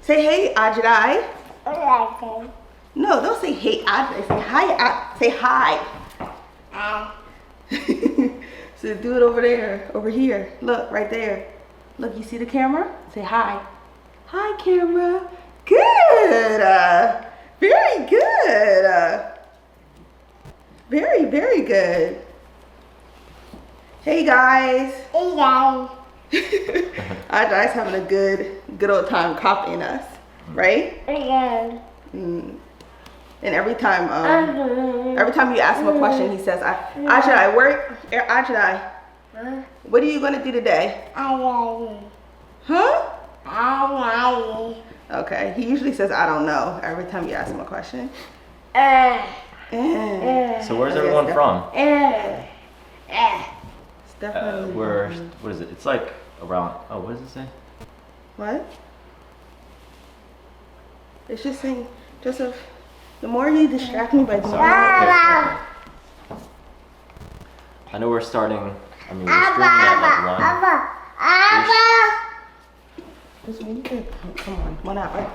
Say hey, Ajidai. Okay. No, don't say hey, Ajidai. Say hi. Say hi. So do it over there, over here. Look, right there. Look, you see the camera? Say hi. Hi, camera. Good. Very good. Very, very good. Hey, guys. Hey guys. Ajidai's having a good old time copying us, right? Again. And every time you ask him a question, he says, Ajidai, Ajidai, what are you gonna do today? Huh? Okay, he usually says, I don't know, every time you ask him a question. So where's everyone from? It's definitely what is it? It's like around, oh, what does it say? What? It's just saying, Joseph, the more you distract me by doing I know we're starting, I mean, we're streaming at like 1. Come on, 1 hour.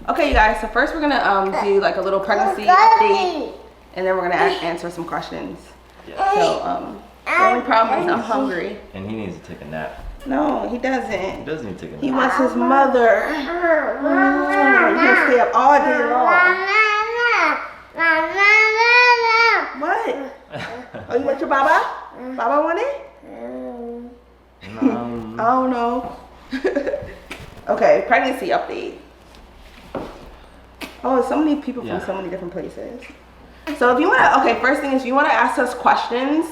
Okay, you guys, so first we're gonna do like a little pregnancy update, and then we're gonna answer some questions. Yeah. So, the only problem is I'm hungry. And he needs to take a nap. No, he doesn't. He does need to take a nap. He wants his mother. He's gonna stay up all day long. What? Oh, you want your baba? Baba want it? I don't know. Okay, pregnancy update. Oh, so many people from so many different places. So if you want to, okay, first thing is, if you want to ask us questions,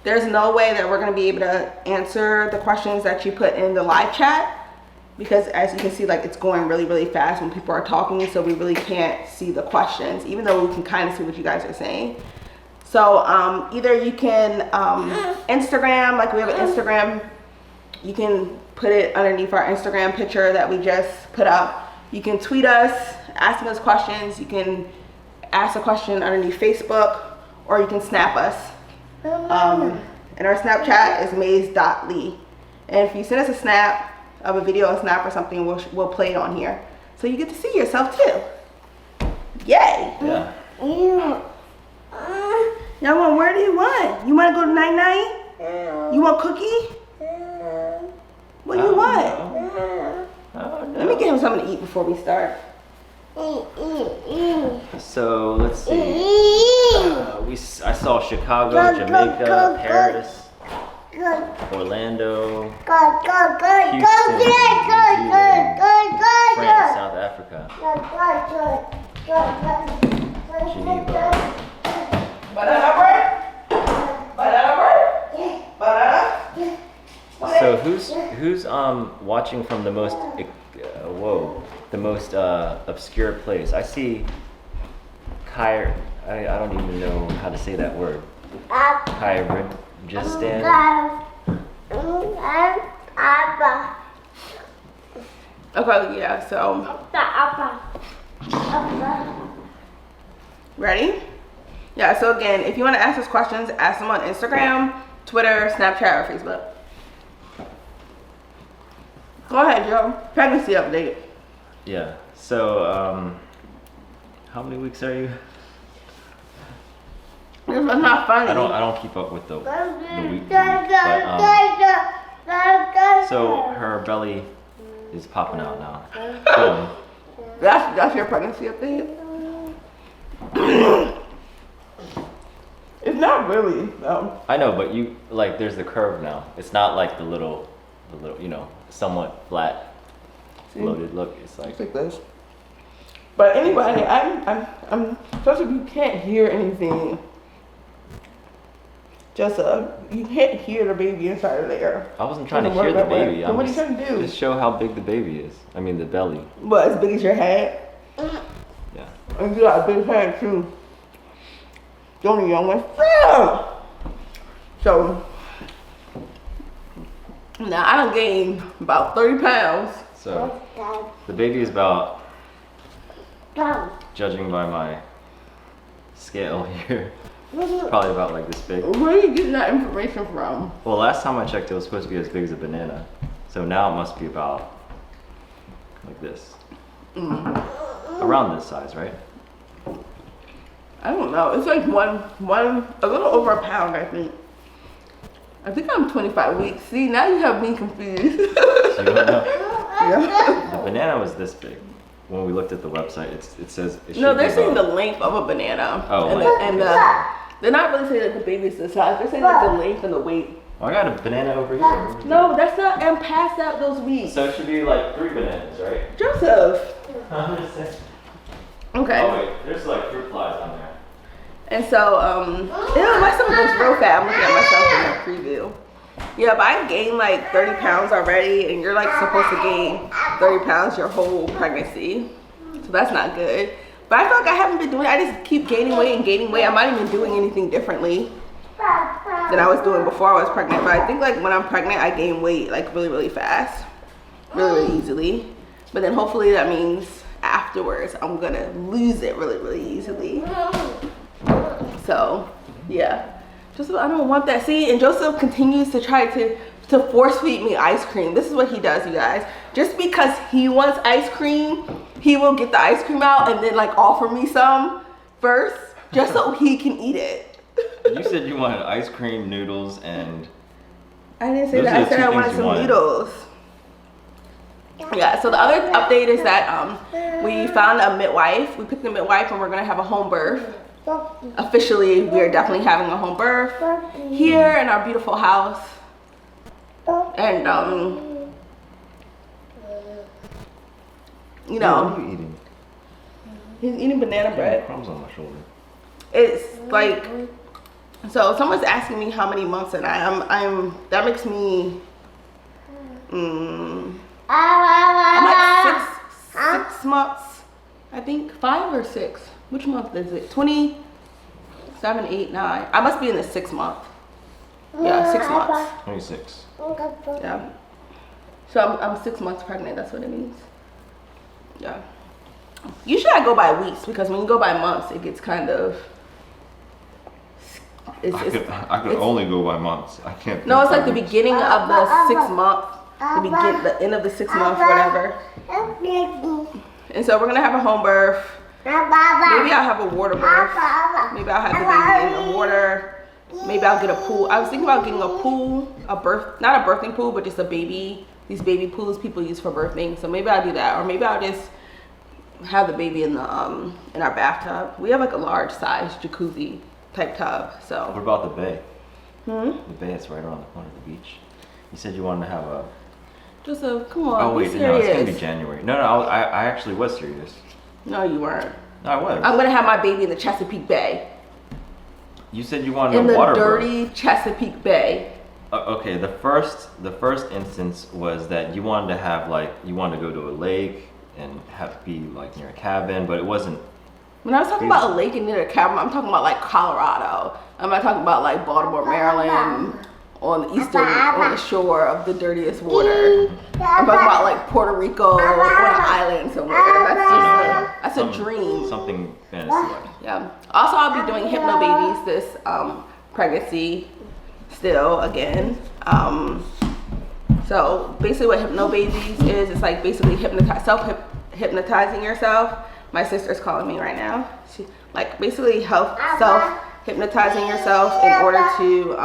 there's no way that we're going to be able to answer the questions that you put in the live chat, because as you can see, like, it's going really, really fast when people are talking, so we really can't see the questions, even though we can kind of see what you guys are saying. So either you can Instagram, like we have an Instagram, you can put it underneath our Instagram picture that we just put up. You can tweet us, asking us questions. You can ask a question underneath Facebook, or you can snap us. And our Snapchat is maze.lee. And if you send us a snap of a video, a snap or something, we'll play it on here. So you get to see yourself too. Yay! Yeah. Y'all want, where do you want? You want to go to night-night? You want cookie? What do you want? Let me get him something to eat before we start. So let's see. I saw Chicago, Jamaica, Paris, Orlando, Houston, New Zealand, France, South Africa, Geneva. So who's watching from the most obscure place? I see I don't even know how to say that word. Kyrgyzstan. Okay, yeah, so ready? Yeah, so again, if you want to ask us questions, ask them on Instagram, Twitter, Snapchat, or Facebook. Go ahead, Joe. Pregnancy update. Yeah. So, how many weeks are you? This was not funny. I don't keep up with the week. So her belly is popping out now. That's your pregnancy update. It's not really. No. I know, but you like there's the curve now. It's not like the little, somewhat flat, loaded look. It's like this. But anyway, I'm supposed to. You can't hear anything. Just you can't hear the baby inside of there. I wasn't trying to hear the baby. What are you trying to do? Just show how big the baby is. I mean the belly. What, as big as your head? Yeah. And you got a big head too. The only young one. So now I done gained about 30 pounds. So the baby is about, judging by my scale here, probably about like this big. Where are you getting that information from? Well, last time I checked, it was supposed to be as big as a banana. So now it must be about like this. Around this size, right? I don't know. It's like a little over a pound, I think. I think I'm 25 weeks. See, now you have me confused. So you don't know. Yeah. The banana was this big. When we looked at the website, it says it should No, they're be saying the about- length of a banana. Oh, and, length. they're not really saying that the baby's the size. They're saying like the length and the weight. Oh, I got a banana over here. No, that's not. I'm past out those weeks. So it should be like 3 bananas, right? Joseph. Okay. Oh wait, there's like fruit flies on there. And so, ew, my stomach goes real fat. I'm looking at myself in the preview. Yeah, but I gained like 30 pounds already, and you're like supposed to gain 30 pounds your whole pregnancy. So that's not good. But I feel like I haven't been doing, I just keep gaining weight and gaining weight. I'm not even doing anything differently than I was doing before I was pregnant. But I think like when I'm pregnant, I gain weight like really, really fast, really easily. But then hopefully that means afterwards, I'm gonna lose it really, really easily. So, yeah. Joseph, I don't want that. See, and Joseph continues to try to force feed me ice cream. This is what he does, you guys. Just because he wants ice cream, he will get the ice cream out and then like offer me some first, just so he can eat it. You said you wanted ice cream, noodles, and I didn't say those that. are I the said two I things wanted you some wanted. noodles. Yeah, so the other update is that we found a midwife. We picked a midwife and we're gonna have a home birth. Officially, we are definitely having a home birth here in our beautiful house. And you know, what are you eating? he's eating banana bread. Crumbs on my shoulder. It's like, so someone's asking me how many months and I'm that makes me I'm like six months, I think. 5 or 6. Which month is it? 27, 8, 9. I must be in the 6th month. Yeah, 6 months. 26. Yeah. So I'm 6 months pregnant. That's what it means. Yeah. Usually I go by weeks because when you go by months, it gets kind of. I could only go by months. I can't. No, it's like the weeks. beginning of the 6th month, the end of the 6th month, whatever. And so we're gonna have a home birth. Maybe I'll have a water birth. Maybe I'll have the baby in the water. Maybe I'll get a pool. I was thinking about getting a pool, not a birthing pool, but just these baby pools people use for birthing. So maybe I'll do that, or maybe I'll just have the baby in our bathtub. We have like a large size jacuzzi type tub. What So about the bay? The bay is right around the corner of the beach. You said you wanted to have a. Joseph, come on, Oh wait, be no, it's serious. gonna be January. No, I actually was serious. No, you weren't. No, I was. I'm gonna have my baby in the Chesapeake Bay. You said you wanted In a the water dirty Chesapeake Bay. Okay, the first instance was that you wanted to go to a lake and be like near a cabin, but it wasn't. When I was talking about a lake and near a cabin, I'm talking about like Colorado. I'm not talking about like Baltimore, Maryland, on the shore of the dirtiest water. I'm talking about like Puerto Rico on an island somewhere. That's a dream. Something fantasy-like. Yeah. Also, I'll be doing hypno babies this pregnancy still again. So basically what hypno babies is, it's like basically self-hypnotizing yourself. My sister's calling me right now. She like basically self-hypnotizing yourself in order to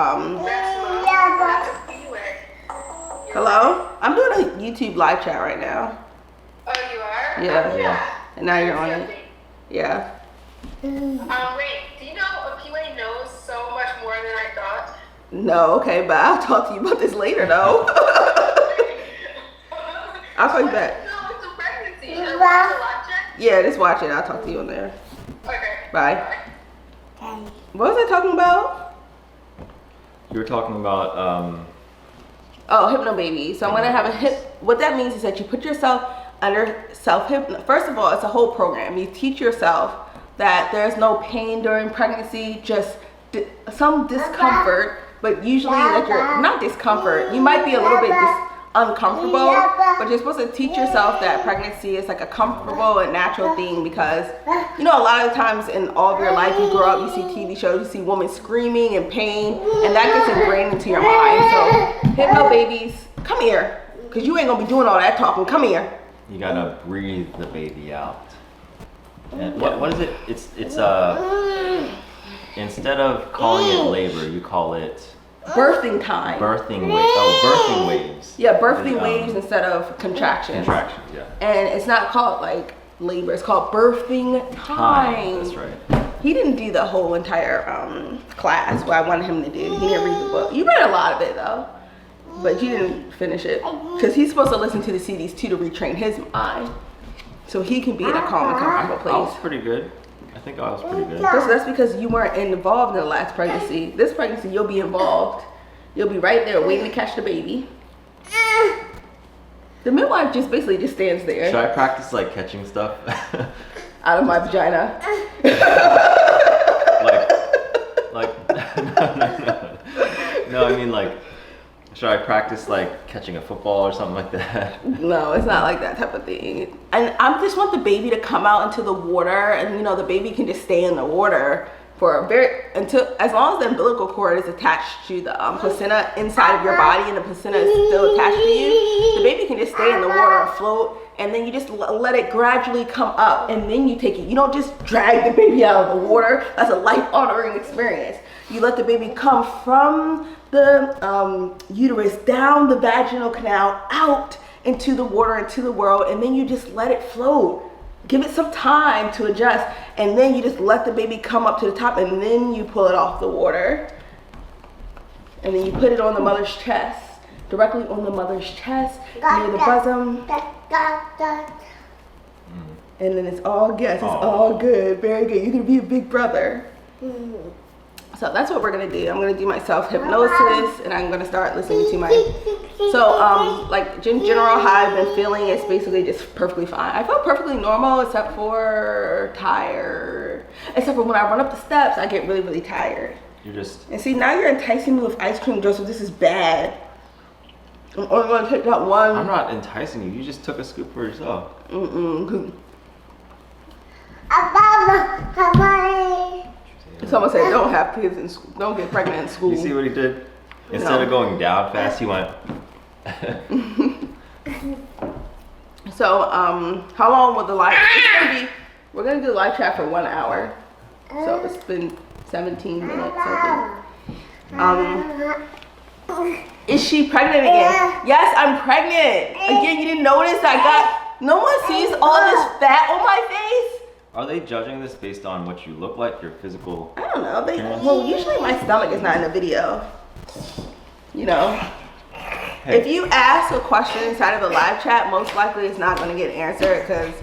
hello? I'm doing a YouTube live chat right now. Oh, you are? Yeah. And now you're on it. Yeah. Wait, do you know PUA knows so much more than I thought? No, okay, but I'll talk to you about this later though. I'll call you back. No, it's a pregnancy. Should I watch the live chat? Yeah, just watch it. I'll talk to you on there. Okay. Bye. What was I talking about? You were talking about Oh, hypno baby. So I'm gonna have what that means is that you put yourself under self-hypno. First of all, it's a whole program. You teach yourself that there's no pain during pregnancy, just some discomfort, but usually like you're not discomfort. You might be a little bit uncomfortable, but you're supposed to teach yourself that pregnancy is like a comfortable and natural thing because, you know, a lot of times in all of your life, you grow up, you see TV shows, you see women screaming in pain, and that gets ingrained into your mind. So hypno babies, come here, because you ain't gonna be doing all that talking. Come here. You gotta breathe the baby out. And what is it? It's instead of calling it labor, you call it Birthing time. birthing wave. Oh, birthing waves. Yeah, birthing waves instead of contractions. Contractions, yeah. And it's not called like labor, it's called birthing time. That's right. He didn't do the whole entire class what I wanted him to do. He didn't read the book. You read a lot of it though, but you didn't finish it. Because he's supposed to listen to the CDs too to retrain his mind. So he can be in a calm and comfortable I was place. pretty good. I think I was pretty good. That's because you weren't involved in the last pregnancy. This pregnancy, you'll be involved. You'll be right there waiting to catch the baby. The midwife just basically just stands there. Should I practice like catching stuff? Out of my vagina. No, I mean like, should I practice like catching a football or something like that? No, it's not like that type of thing. And I just want the baby to come out into the water, and you know the baby can just stay in the water for as long as the umbilical cord is attached to the placenta inside of your body, and the placenta is still attached to you. The baby can just stay in the water and float, and then you just let it gradually come up, and then you take it. You don't just drag the baby out of the water. That's a life-altering experience. You let the baby come from the uterus down the vaginal canal out into the water, into the world, and then you just let it float. Give it some time to adjust, and then you just let the baby come up to the top, and then you pull it off the water, and then you put it on the mother's chest, directly on the mother's chest, near the bosom, and then it's all good, very good. You're gonna be a big brother. So that's what we're gonna do. I'm gonna do my self-hypnosis, and I'm gonna start listening to my, like in general, how I've been feeling is basically just perfectly fine. I feel perfectly normal except for tired. Except for when I run up the steps, I get really, really tired. You're just... And see, now you're enticing me with ice cream, Joseph. This is bad. I'm only gonna take that one. I'm not enticing you. You just took a scoop for yourself. Someone said don't have kids in school, don't get pregnant in school. You see what he did? Instead of going down fast, he went. So, how long will the live? We're gonna do the live chat for 1 hour. So it's been 17 minutes, I think. Is she pregnant again? Yes, I'm pregnant. Again, you didn't notice no one sees all this fat on my face. Are they judging this based on what you look like, your physical? I don't know. Well, usually my stomach is not in the video. You know. Hey. If you ask a question inside of a live chat, most likely it's not going to get answered because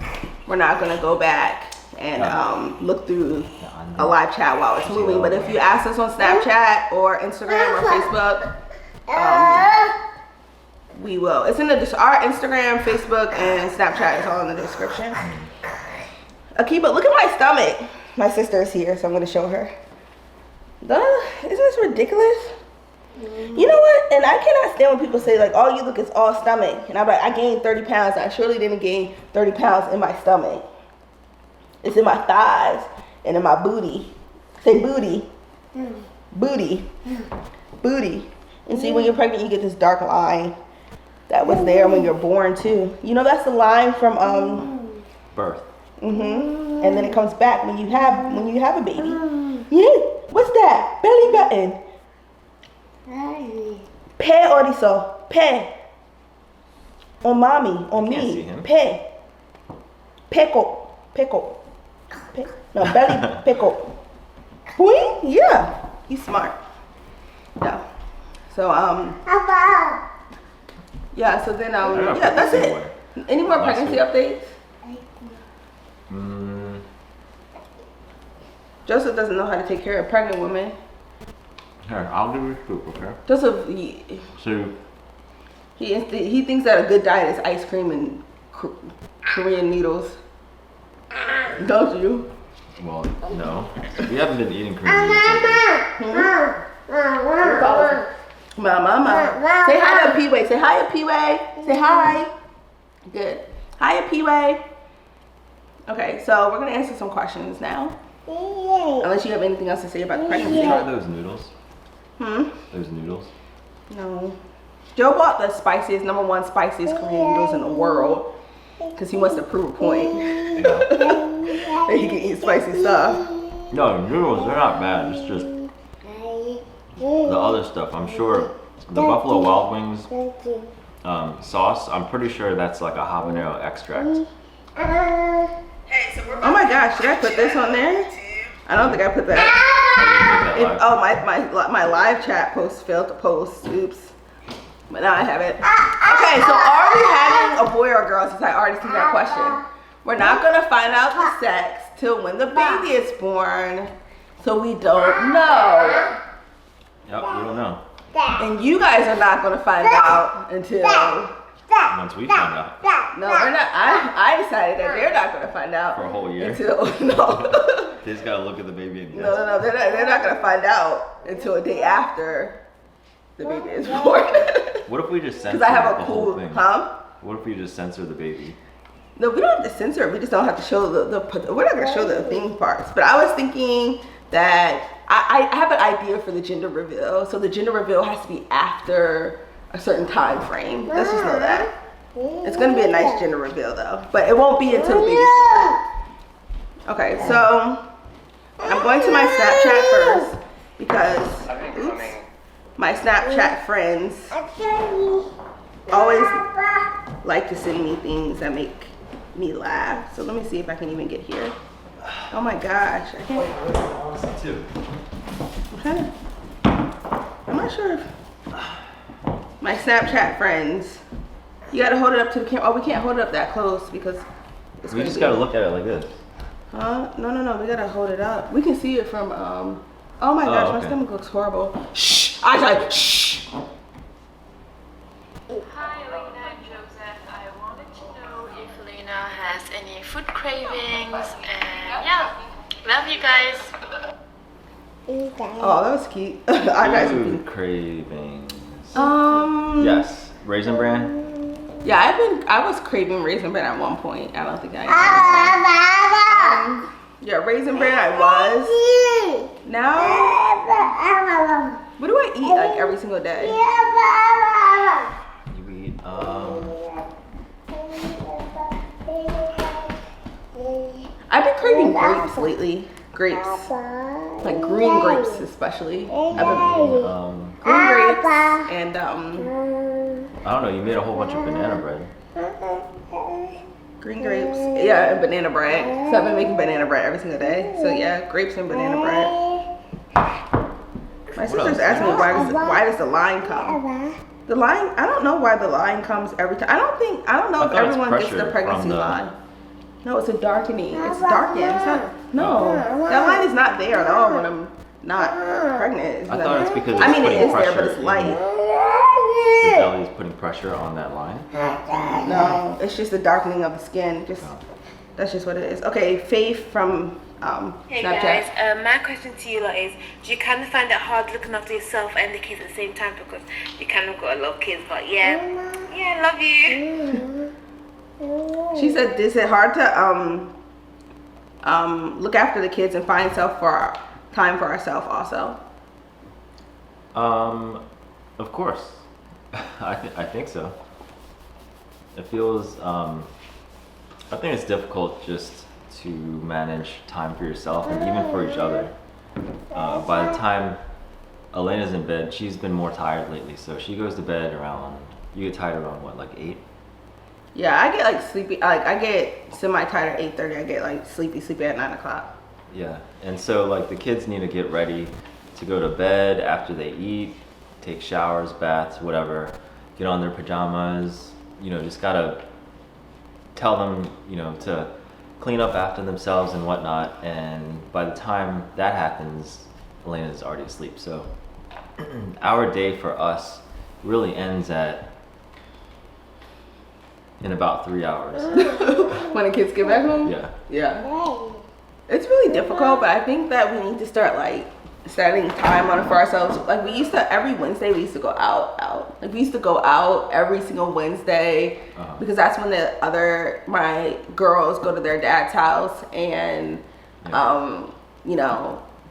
we're not going to go back and look through a live chat while it's moving. But if you ask us on Snapchat or Instagram or Facebook, we will. It's in our Instagram, Facebook, and Snapchat is all in the description. Akiba, look at my stomach. My sister is here, so I'm going to show her. Isn't this ridiculous? You know what? And I cannot stand when people say, like, all you look is all stomach. And I'm like, I gained 30 pounds. I surely didn't gain 30 pounds in my stomach. It's in my thighs and in my booty. Say booty. Booty. Booty. And see, when you're pregnant, you get this dark line that was there when you're born, too. You know, that's the line from birth. And then it comes back when you have a baby. Yeah. What's that? Belly button. Pe oriso. Pe. On mommy. On me. Pe. Peko. Peko. Pe. No, belly peko. Boing? Yeah. He's smart. Yeah. So yeah, so then yeah, that's it. Any more pregnancy updates? Joseph doesn't know how to take care of pregnant women. Here, I'll give you a scoop, okay? Joseph, So, he thinks that a good diet is ice cream and Korean noodles. Don't you? Well, no. We haven't been eating Korean noodles. Mama. Say hi to P-Way. Say hi to P-Way. Say hi. Good. Hi to P-Way. Okay, so we're going to answer some questions now. Unless you have anything else to say about the pregnancy. Try those noodles. Those noodles. No. Joe bought the spiciest, #1 spiciest Korean noodles in the world. because he wants to prove a point that he can eat spicy stuff. No, noodles, they're not bad. It's just the other stuff. I'm sure the Buffalo Wild Wings sauce, I'm pretty sure that's like a habanero extract. Hey, so we're Oh my gosh, should I put this on there? I don't think I put that. My live chat post failed to post. Oops. But now I have it. Okay, so are we having a boy or a girl, since I already see that question? We're not gonna find out the sex till when the baby is born, so we don't know. Yep, we don't know. And you guys are not gonna find out until Once we find out. no, they're not. I decided that they're not gonna find out For a whole year? until no. They just gotta look at the baby and guess. No, they're not gonna find out until a day after the baby is born. What if we just censor Because I have the a whole cool, thing? huh? What if we just censor the baby? No, we don't have to censor it. We just don't have to show we're not gonna show the thing parts. But I was thinking that I have an idea for the gender reveal. So the gender reveal has to be after a certain time frame. Let's just know that. It's gonna be a nice gender reveal though, but it won't be until the baby's born. Okay, so I'm going to my Snapchat first because my Snapchat friends always like to send me things that make me laugh. So let me see if I can even get here. Oh my gosh, I can't. Too. Okay. I'm not sure if my Snapchat friends. You gotta hold it up to the camera. Oh, we can't hold it up that close because it's We gonna just be- gotta look at it like this. Huh? No. We gotta hold it up. We can see it from. Oh my gosh, my okay. stomach looks horrible. Shh! I said shh. Hi, Alena and Joseph. I wanted to know if Alena has any food cravings, and yeah, love you guys. Oh, that was cute. I got Food some. cravings. Yes. Yes. Raisin Bran? Yeah, I was craving Raisin Bran at one point. I don't think I. Yeah, Raisin Bran I was. Now, what do I eat like every single day? You eat, I've been craving grapes lately. Grapes. Like green grapes especially. I've been green grapes and I don't know, you made a whole bunch of banana bread. green grapes. Yeah, and banana bread. So I've been making banana bread every single day. So yeah, grapes and banana bread. My sister's asked me why does the line come? The line, I don't know why the line comes every time. I don't know I if thought it's everyone gets the pressure pregnancy from the- line. No, it's a darkening. It's darkened. It's not. No, that line is not there at all when I'm not pregnant. It's I not- thought it's because I it's mean, it putting is there, but pressure it's in- light. The belly is putting pressure on that line. No, it's just the darkening of the skin. Just Oh. that's just what it is. Okay, Faith from Hey Snapchat. guys, my question to you lot is, do you kind of find it hard looking after yourself and the kids at the same time, because you kind of got a lot of kids, but yeah, love you. She said, "Is it hard to look after the kids and find time for ourselves also?" Of course. I think so. It feels, I think it's difficult just to manage time for yourself and even for each other. By the time Alena's in bed, she's been more tired lately, so she goes to bed around, you get tired around what, like 8? Yeah, I get like sleepy. Like I get semi-tired at 8:30. I get like sleepy at 9 o'clock. Yeah, and so like the kids need to get ready to go to bed after they eat, take showers, baths, whatever, get on their pajamas, just gotta tell them, to clean up after themselves and whatnot. And by the time that happens, Alena's already asleep. So our day for us really ends in about 3 hours. When the kids get back home. Yeah. Yeah. It's really difficult, but I think that we need to start like setting time on it for ourselves. Like we used to, every Wednesday we used to go out. Like we used to go out every single Wednesday because that's when my girls go to their dad's house and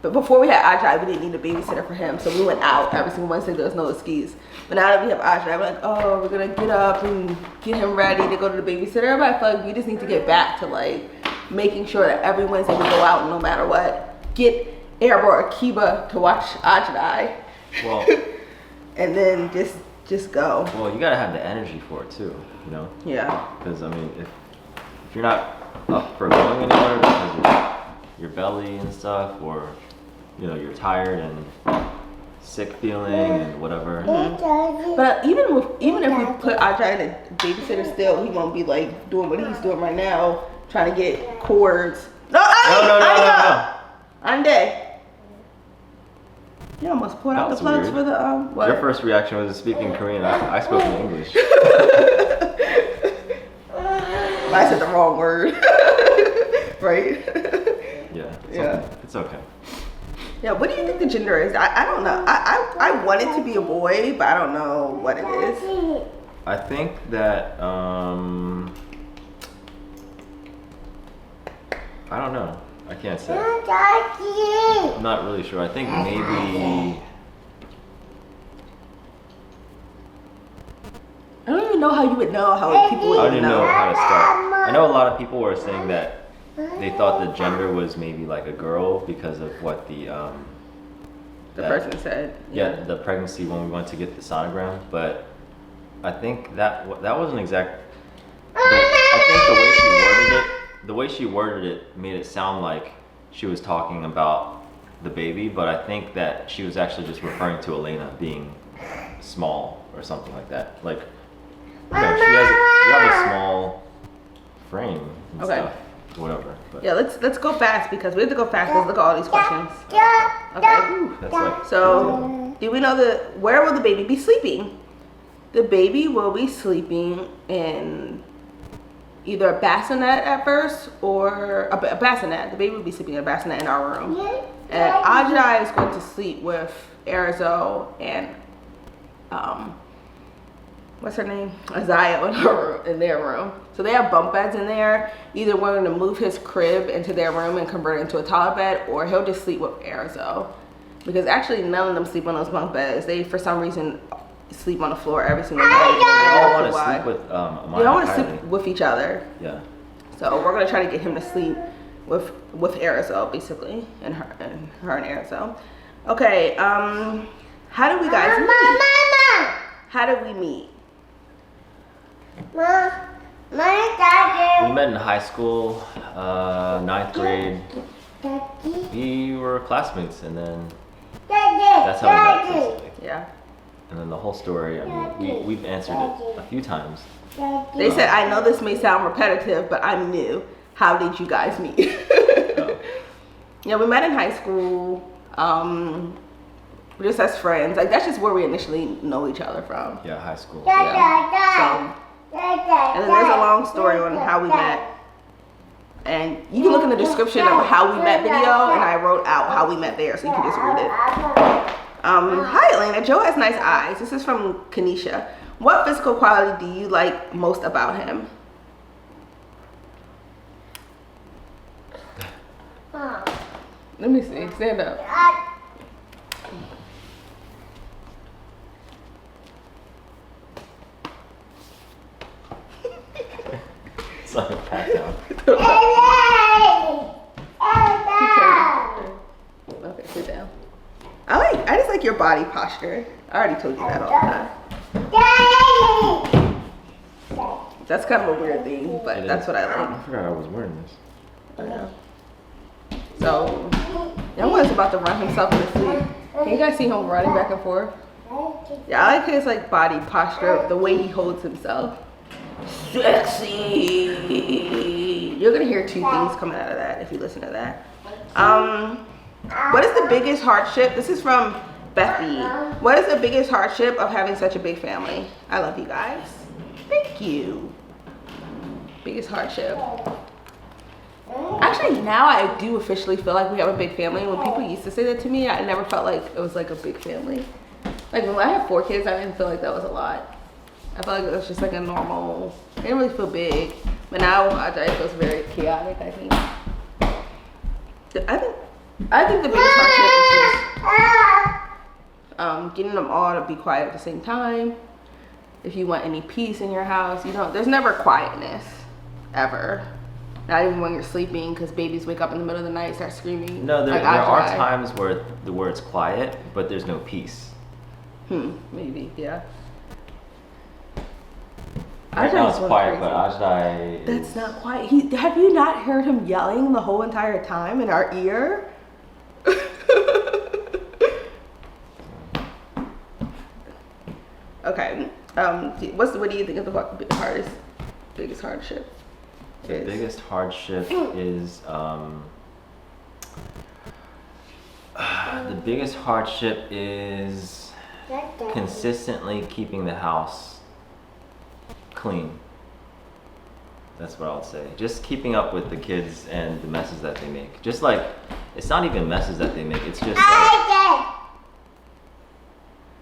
but before we had Ajay, we didn't need a babysitter for him, so we went out every single Wednesday. There was no excuse. But now that we have Ajay, we're like, oh, we're gonna get up and get him ready to go to the babysitter. But I feel like we just need to get back to like making sure that every Wednesday we go out, no matter what. Get Arab or Akiba to watch Ajay, Well, and then just go. well, you gotta have the energy for it too, you know? Yeah. Because I mean, if you're not up for going anywhere because of your belly and stuff, or you know you're tired and sick feeling and whatever. But even if we put Ajay in a babysitter, still he won't be like doing what he's doing right now, trying to get cords. No. Ande. You almost pulled out the That was plugs weird. for the what? Your first reaction was speaking Korean. I spoke in English. I said the wrong word. Right? Yeah. Yeah. It's okay. Yeah, what do you think the gender is? I don't know. I want it to be a boy, but I don't know what it is. I think that I don't know. I can't say. I'm not really sure. I think maybe. I don't even know how you would know how people would I don't even know know. how to start. I know a lot of people were saying that they thought the gender was maybe like a girl because of what the that- person said. Yeah, the pregnancy when we went to get the sonogram, but I think that wasn't exact. I think the way she worded it made it sound like she was talking about the baby, but I think that she was actually just referring to Alena being small or something like that. Like, you know, you have a small frame and Okay. stuff, whatever. But Yeah, let's go fast because we have to go fast. Let's look at all these questions. Okay. that's like So, do we know where will the baby be sleeping? The baby will be sleeping in either a bassinet at first or a bassinet. The baby will be sleeping in a bassinet in our room. And Ajay is going to sleep with Arizo and what's her name? Azaya in their room. So they have bunk beds in there. Either we're going to move his crib into their room and convert it into a taller bed, or he'll just sleep with Arizo. Because actually none of them sleep on those bunk beds. They, for some reason, sleep on the floor every single night. they all want to Why. sleep with They all want to sleep with each other. Yeah. So we're gonna try to get him to sleep with Arizo, basically, and her and Arizo. Okay. How do we guys meet? How did we meet? We met in high school, 9th grade. We were classmates, and then that's how we met, basically. Yeah. And then the whole story, I mean, we've answered it a few times. They said, I know this may sound repetitive, but I'm new. How did you guys meet? Oh. Yeah, we met in high school. Just as friends. Like, that's just where we initially know each other from. Yeah, high school. Yeah. So, and then there's a long story on how we met. And you can look in the description of how we met video, and I wrote out how we met there, so you can just read it. Hi Alena, Joe has nice eyes. This is from Kanisha. What physical quality do you like most about him? Let me see. Stand up. It's like a pat down. Okay, sit down. I just like your body posture. I already told you that all the time. That's kind of a weird thing, but It that's is. what I like. I forgot I was wearing this. I know. So, young one's about to run himself to sleep. Can you guys see him running back and forth? Yeah, I like his like body posture, the way he holds himself. Sexy. You're gonna hear two things coming out of that if you listen to that. What is the biggest hardship? This is from Bethy. What is the biggest hardship of having such a big family? I love you guys. Thank you. Biggest hardship. Actually, now I do officially feel like we have a big family. When people used to say that to me, I never felt like it was like a big family. Like when I had 4 kids, I didn't feel like that was a lot. I felt like it was just like a normal, it didn't really feel big. But now it feels very chaotic, I think. I think the biggest hardship is just getting them all to be quiet at the same time. If you want any peace in your house, there's never quietness, ever. Not even when you're sleeping, because babies wake up in the middle of the night, start screaming. No, there like are times where it's quiet, but there's no peace. Maybe, yeah. Right now it's quiet, crazy. but Ajdai That's not quiet. Have you not heard him yelling the whole entire time in our ear? Okay. What do you think is the biggest hardship? The biggest hardship is consistently keeping the house clean. That's what I would say. Just keeping up with the kids and the messes that they make. Just like, it's not even messes that they make. It's just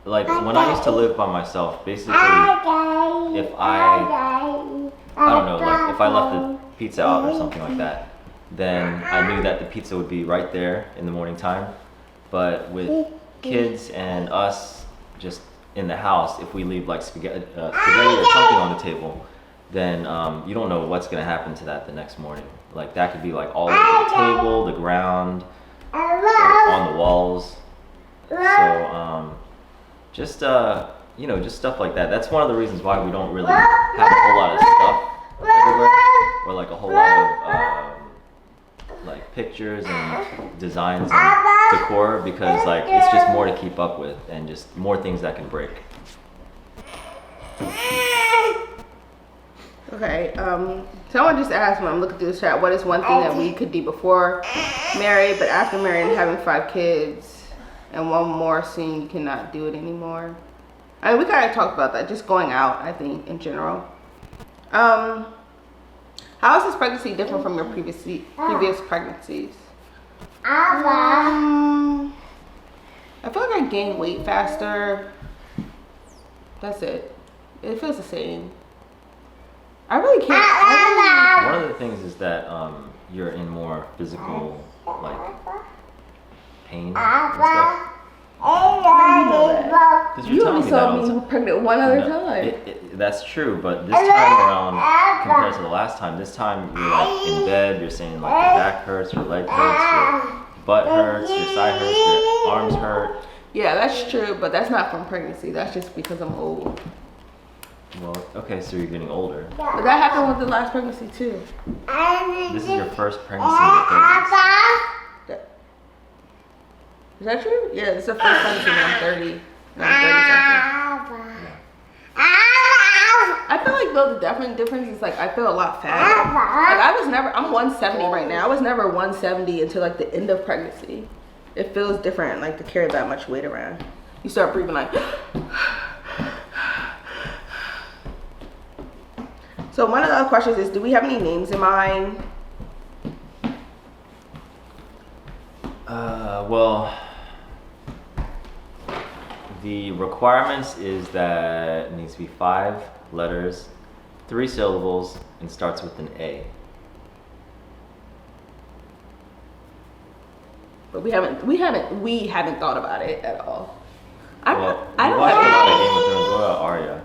like when I used to live by myself, basically, if I don't know, like if I left the pizza out or something like that, then I knew that the pizza would be right there in the morning time. But with kids and us just in the house, if we leave like spaghetti or something on the table, then you don't know what's gonna happen to that the next morning. Like that could be like all over the table, the ground, on the walls. So just just stuff like that. That's one of the reasons why we don't really have a whole lot of stuff everywhere, or like a whole lot of like pictures and designs and decor, because like it's just more to keep up with and just more things that can break. Okay, someone just asked when I'm looking through the chat, what is one thing that we could do before married, but after married and having 5 kids and one more soon, you cannot do it anymore? I mean, we kind of talked about that, just going out, I think, in general. How is this pregnancy different from your previous pregnancies? I feel like I gained weight faster. That's it. It feels the same. I really can't. One of the things is that you're in more physical like pain and stuff. Because You only saw me pregnant one other time. That's true, but this time around, compared to the last time, this time you're like in bed, you're saying like your back hurts, your leg hurts, your butt hurts, your side hurts, your arms hurt. Yeah, that's true, but that's not from pregnancy. That's just because I'm old. Well, okay, so you're getting older. But that happened with the last pregnancy too. This is your first pregnancy in your 30s. Is that true? Yeah, it's the first pregnancy when I'm 30. When I'm 30 something. I feel like though the definite difference is like I feel a lot fatter. Like I'm 170 right now. I was never 170 until like the end of pregnancy. It feels different like to carry that much weight around. You start breathing like. So one of the other questions is, do we have any names in mind? Well, the requirements is that it needs to be 5 letters, 3 syllables, and starts with an A. But we haven't thought about it at all. I don't a lot of Game of Thrones. What about Arya?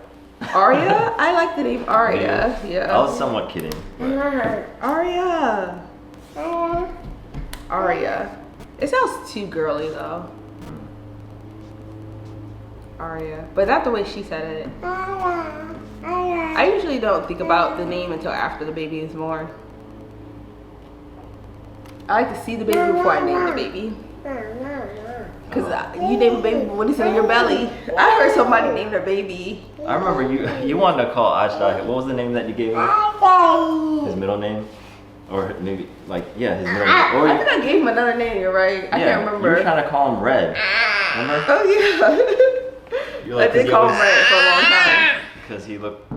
Arya? I like the name Arya. Yeah. I was somewhat kidding. But Arya. Arya. It sounds too girly though. Arya. But not the way she said it. I usually don't think about the name until after the baby is born. I like to see the baby before I name the baby. Because you name a baby when it's in your belly. I heard somebody name their baby. I remember you wanted to call Ajdai. What was the name that you gave him? His middle name? Or maybe, like, yeah, his middle name. Or I think I gave him another name, you're right. I can't remember. You were trying to call him Red. Remember? Oh, yeah. I did call him Red for a long time.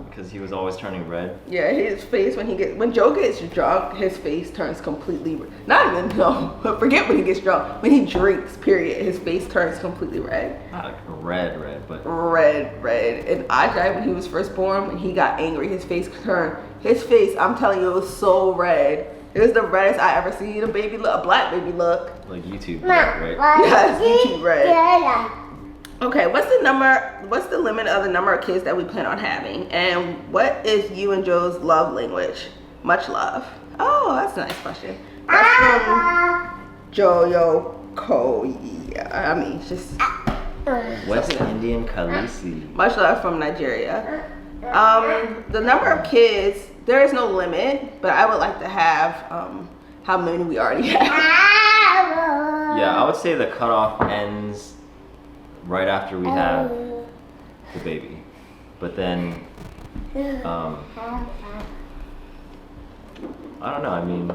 Because he was always turning red. Yeah, his face when Joe gets drunk, his face turns completely forget when he gets drunk. When he drinks, period, his face turns completely red. Not like red, but red. And Ajay, when he was first born, when he got angry, his face, I'm telling you, it was so red. It was the reddest I ever seen a baby look, a black baby look. Like YouTube, right? Yes, YouTube red. Okay, what's the limit of the number of kids that we plan on having? And what is you and Joe's love language? Much love. Oh, that's a nice question. That's from Joyo Koya. I mean, it's just West Indian Khaleesi. much love from Nigeria. The number of kids, there is no limit, but I would like to have how many we already have. Yeah, I would say the cutoff ends right after we have the baby. But then, I don't know, I mean,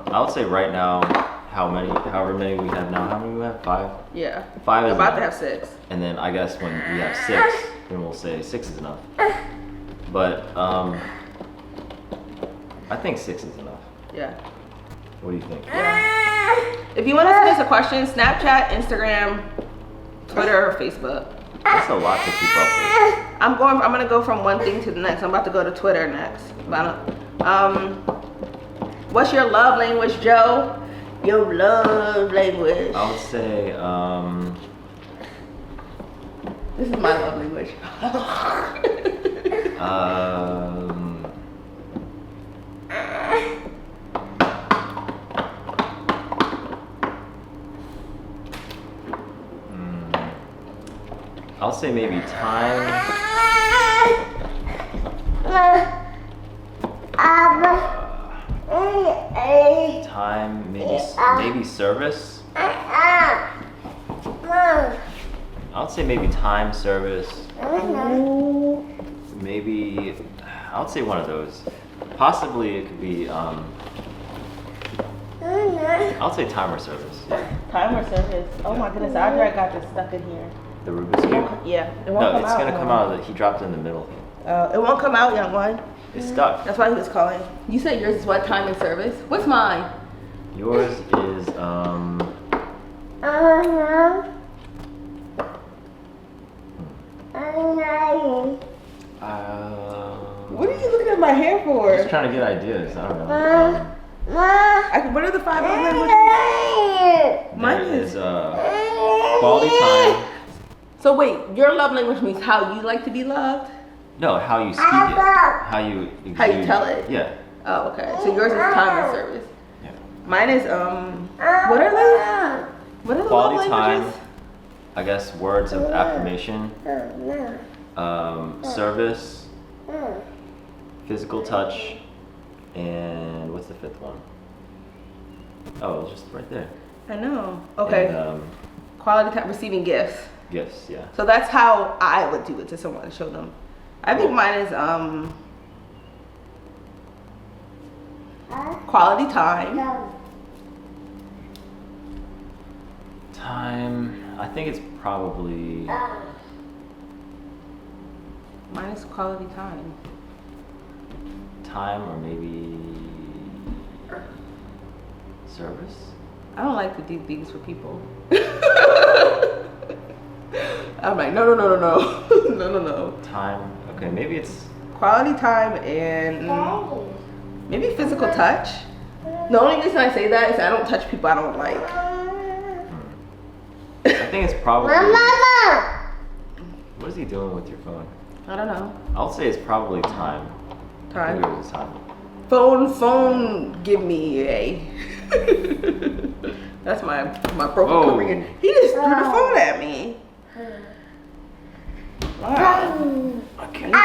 I would say right now, however many we have now, how many we have? 5? Yeah. 5 is We're about to enough. have 6. And then I guess when we have 6, then we'll say 6 is enough. But I think 6 is enough. Yeah. What do you think? If you want to send us a question, Snapchat, Instagram, Twitter, or Facebook. That's a lot to keep up with. I'm gonna go from one thing to the next. I'm about to go to Twitter next. But what's your love language, Joe? Your love language. I would say, This is my love language. I'll say maybe time. Time, maybe service. I'll say maybe time, service. Maybe I'll say one of those. Possibly it could be I'll say time or service. Time or service? Oh my goodness, Audrey got this stuck in here. The Rubik's Cube. Yeah, it won't No, come it's out. gonna come out. He dropped it in the middle. It won't come out, young one. It's stuck. That's why he was calling. You said yours is what, time and service? What's mine? Yours is What are you looking at my hair for? Just trying to get ideas. I don't know. What are the 5 love languages? Mine There is. is quality time. So wait, your love language means how you like to be loved? No, how you speak it. How you exude. How you tell it? Yeah. Oh, okay. So yours is time and service. Yeah. Mine is what are they? What are the Quality love time. languages? I guess words of affirmation. Service. Physical touch. And what's the 5th one? Oh, it's just right there. I know. Okay. And, Quality time, receiving gifts. gifts, yeah. So that's how I would do it to someone, show them. I think mine is quality time. Time. I think it's probably. Mine is quality time. Time or maybe service. I don't like to do things for people. I'm like, no. No. Time. Okay, maybe it's. Quality time and maybe physical touch. The only reason I say that is I don't touch people I don't like. I think it's probably. What is he doing with your phone? I don't know. I'll say it's probably time. I Time. think it was time. Phone, give me a. That's my broken Oh. Korean. He just threw the phone at me. Wow. Okay. You lost my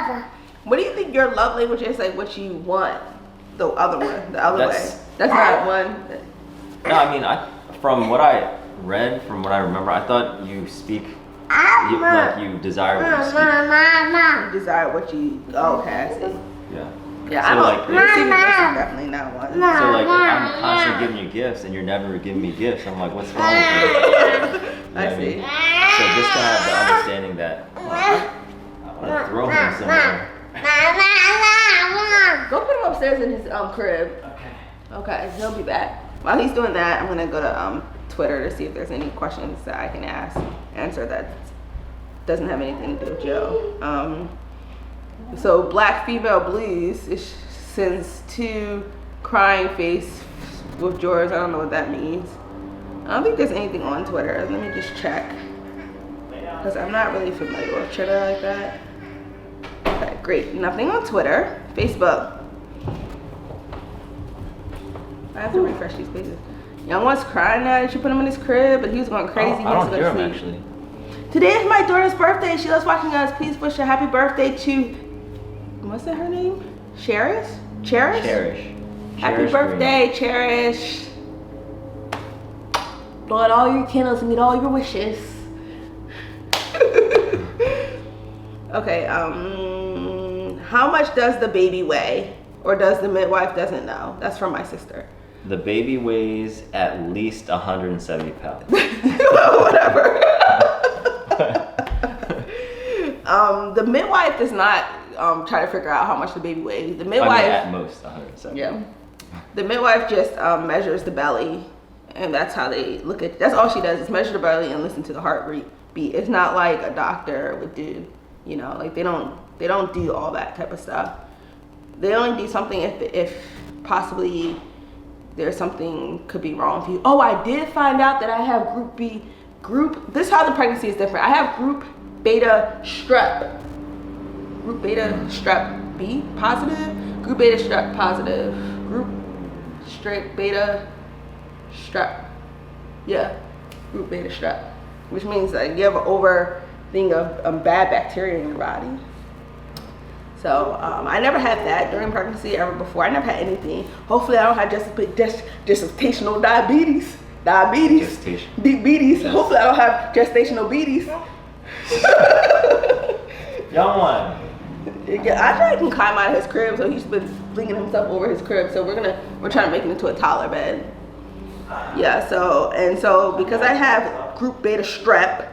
place. What do you think your love language is? Like what you want? The other one, the other That's- way. That's not one. No, I mean, from what I read, from what I remember, I thought you speak. Like you desire what you speak. You desire what you. Oh, okay, I see. Yeah. Yeah, So, I don't. like- Receiving gifts is definitely not one. So like, if I'm constantly giving you gifts and you're never giving me gifts, I'm like, what's wrong with you? You know what I see. mean? So just to have the understanding that I want to throw him somewhere. Go put him upstairs in his crib. Okay. Okay, he'll be back. While he's doing that, I'm gonna go to Twitter to see if there's any questions that I can answer that doesn't have anything to do with Joe. So Black Female Blues sends 2 crying face with George. I don't know what that means. I don't think there's anything on Twitter. Let me just check. Because I'm not really familiar with Twitter like that. Okay, great. Nothing on Twitter. Facebook. I have to refresh these pages. Young one's crying now that you put him in his crib, but he was going crazy. I don't He hear was him going to sleep. actually. Today is my daughter's birthday. She loves watching us. Please wish a happy birthday to, what's that her name? Cherish? Cherish? Cherish. Happy Cherish birthday, Cherish. Blow out all your candles and meet all your wishes. Okay, how much does the baby weigh? Or does the midwife doesn't know? That's from my sister. The baby weighs at least 170 pounds. Whatever. The midwife does not try to figure out how much the baby weighs. The midwife, at most 170. yeah. The midwife just measures the belly, and that's how they look at. That's all she does is measure the belly and listen to the heartbeat. It's not like a doctor would do. You know, like they don't do all that type of stuff. They only do something if possibly there's something could be wrong with you. Oh, I did find out that I have group B. This is how the pregnancy is different. I have group beta strep. Group beta strep B positive. Group beta strep positive. Group straight beta strep. Yeah, group beta strep. Which means like you have an over thing of bad bacteria in your body. So I never had that during pregnancy ever before. I never had anything. Hopefully I don't have gestational diabetes. Diabetes. Hopefully I don't have gestational beaties. Young one. I think I can climb out of his crib, so he's been flinging himself over his crib. So we're trying to make him into a toddler bed. Yeah. So because I have group beta strep,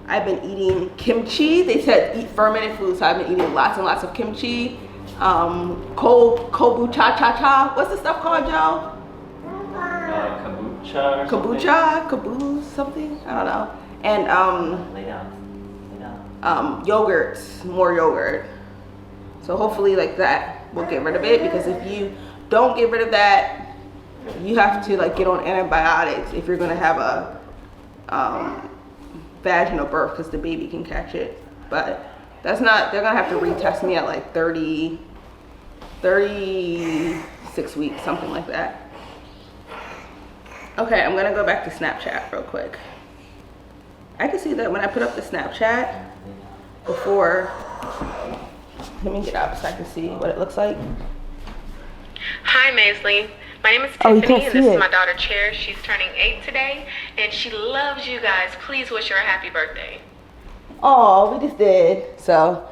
I've been eating kimchi. They said eat fermented foods, so I've been eating lots and lots of kimchi. Kombucha cha. What's the stuff called, Joe? Kombucha. Kombucha, kaboos, something. I don't know. And Lay down. yogurts, more yogurt. So hopefully like that will get rid of it, because if you don't get rid of that, you have to like get on antibiotics if you're gonna have a vaginal birth, because the baby can catch it. But that's not, they're gonna have to retest me at like 36 weeks, something like that. Okay, I'm gonna go back to Snapchat real quick. I can see that when I put up the Snapchat before, let me get up so I can see what it looks like. Hi, Mazelee. My name is Oh, you Tiffany, can't and see this it. is my daughter, Cher. She's turning 8 today, and she loves you guys. Please wish her a happy birthday. Oh, we just did. So,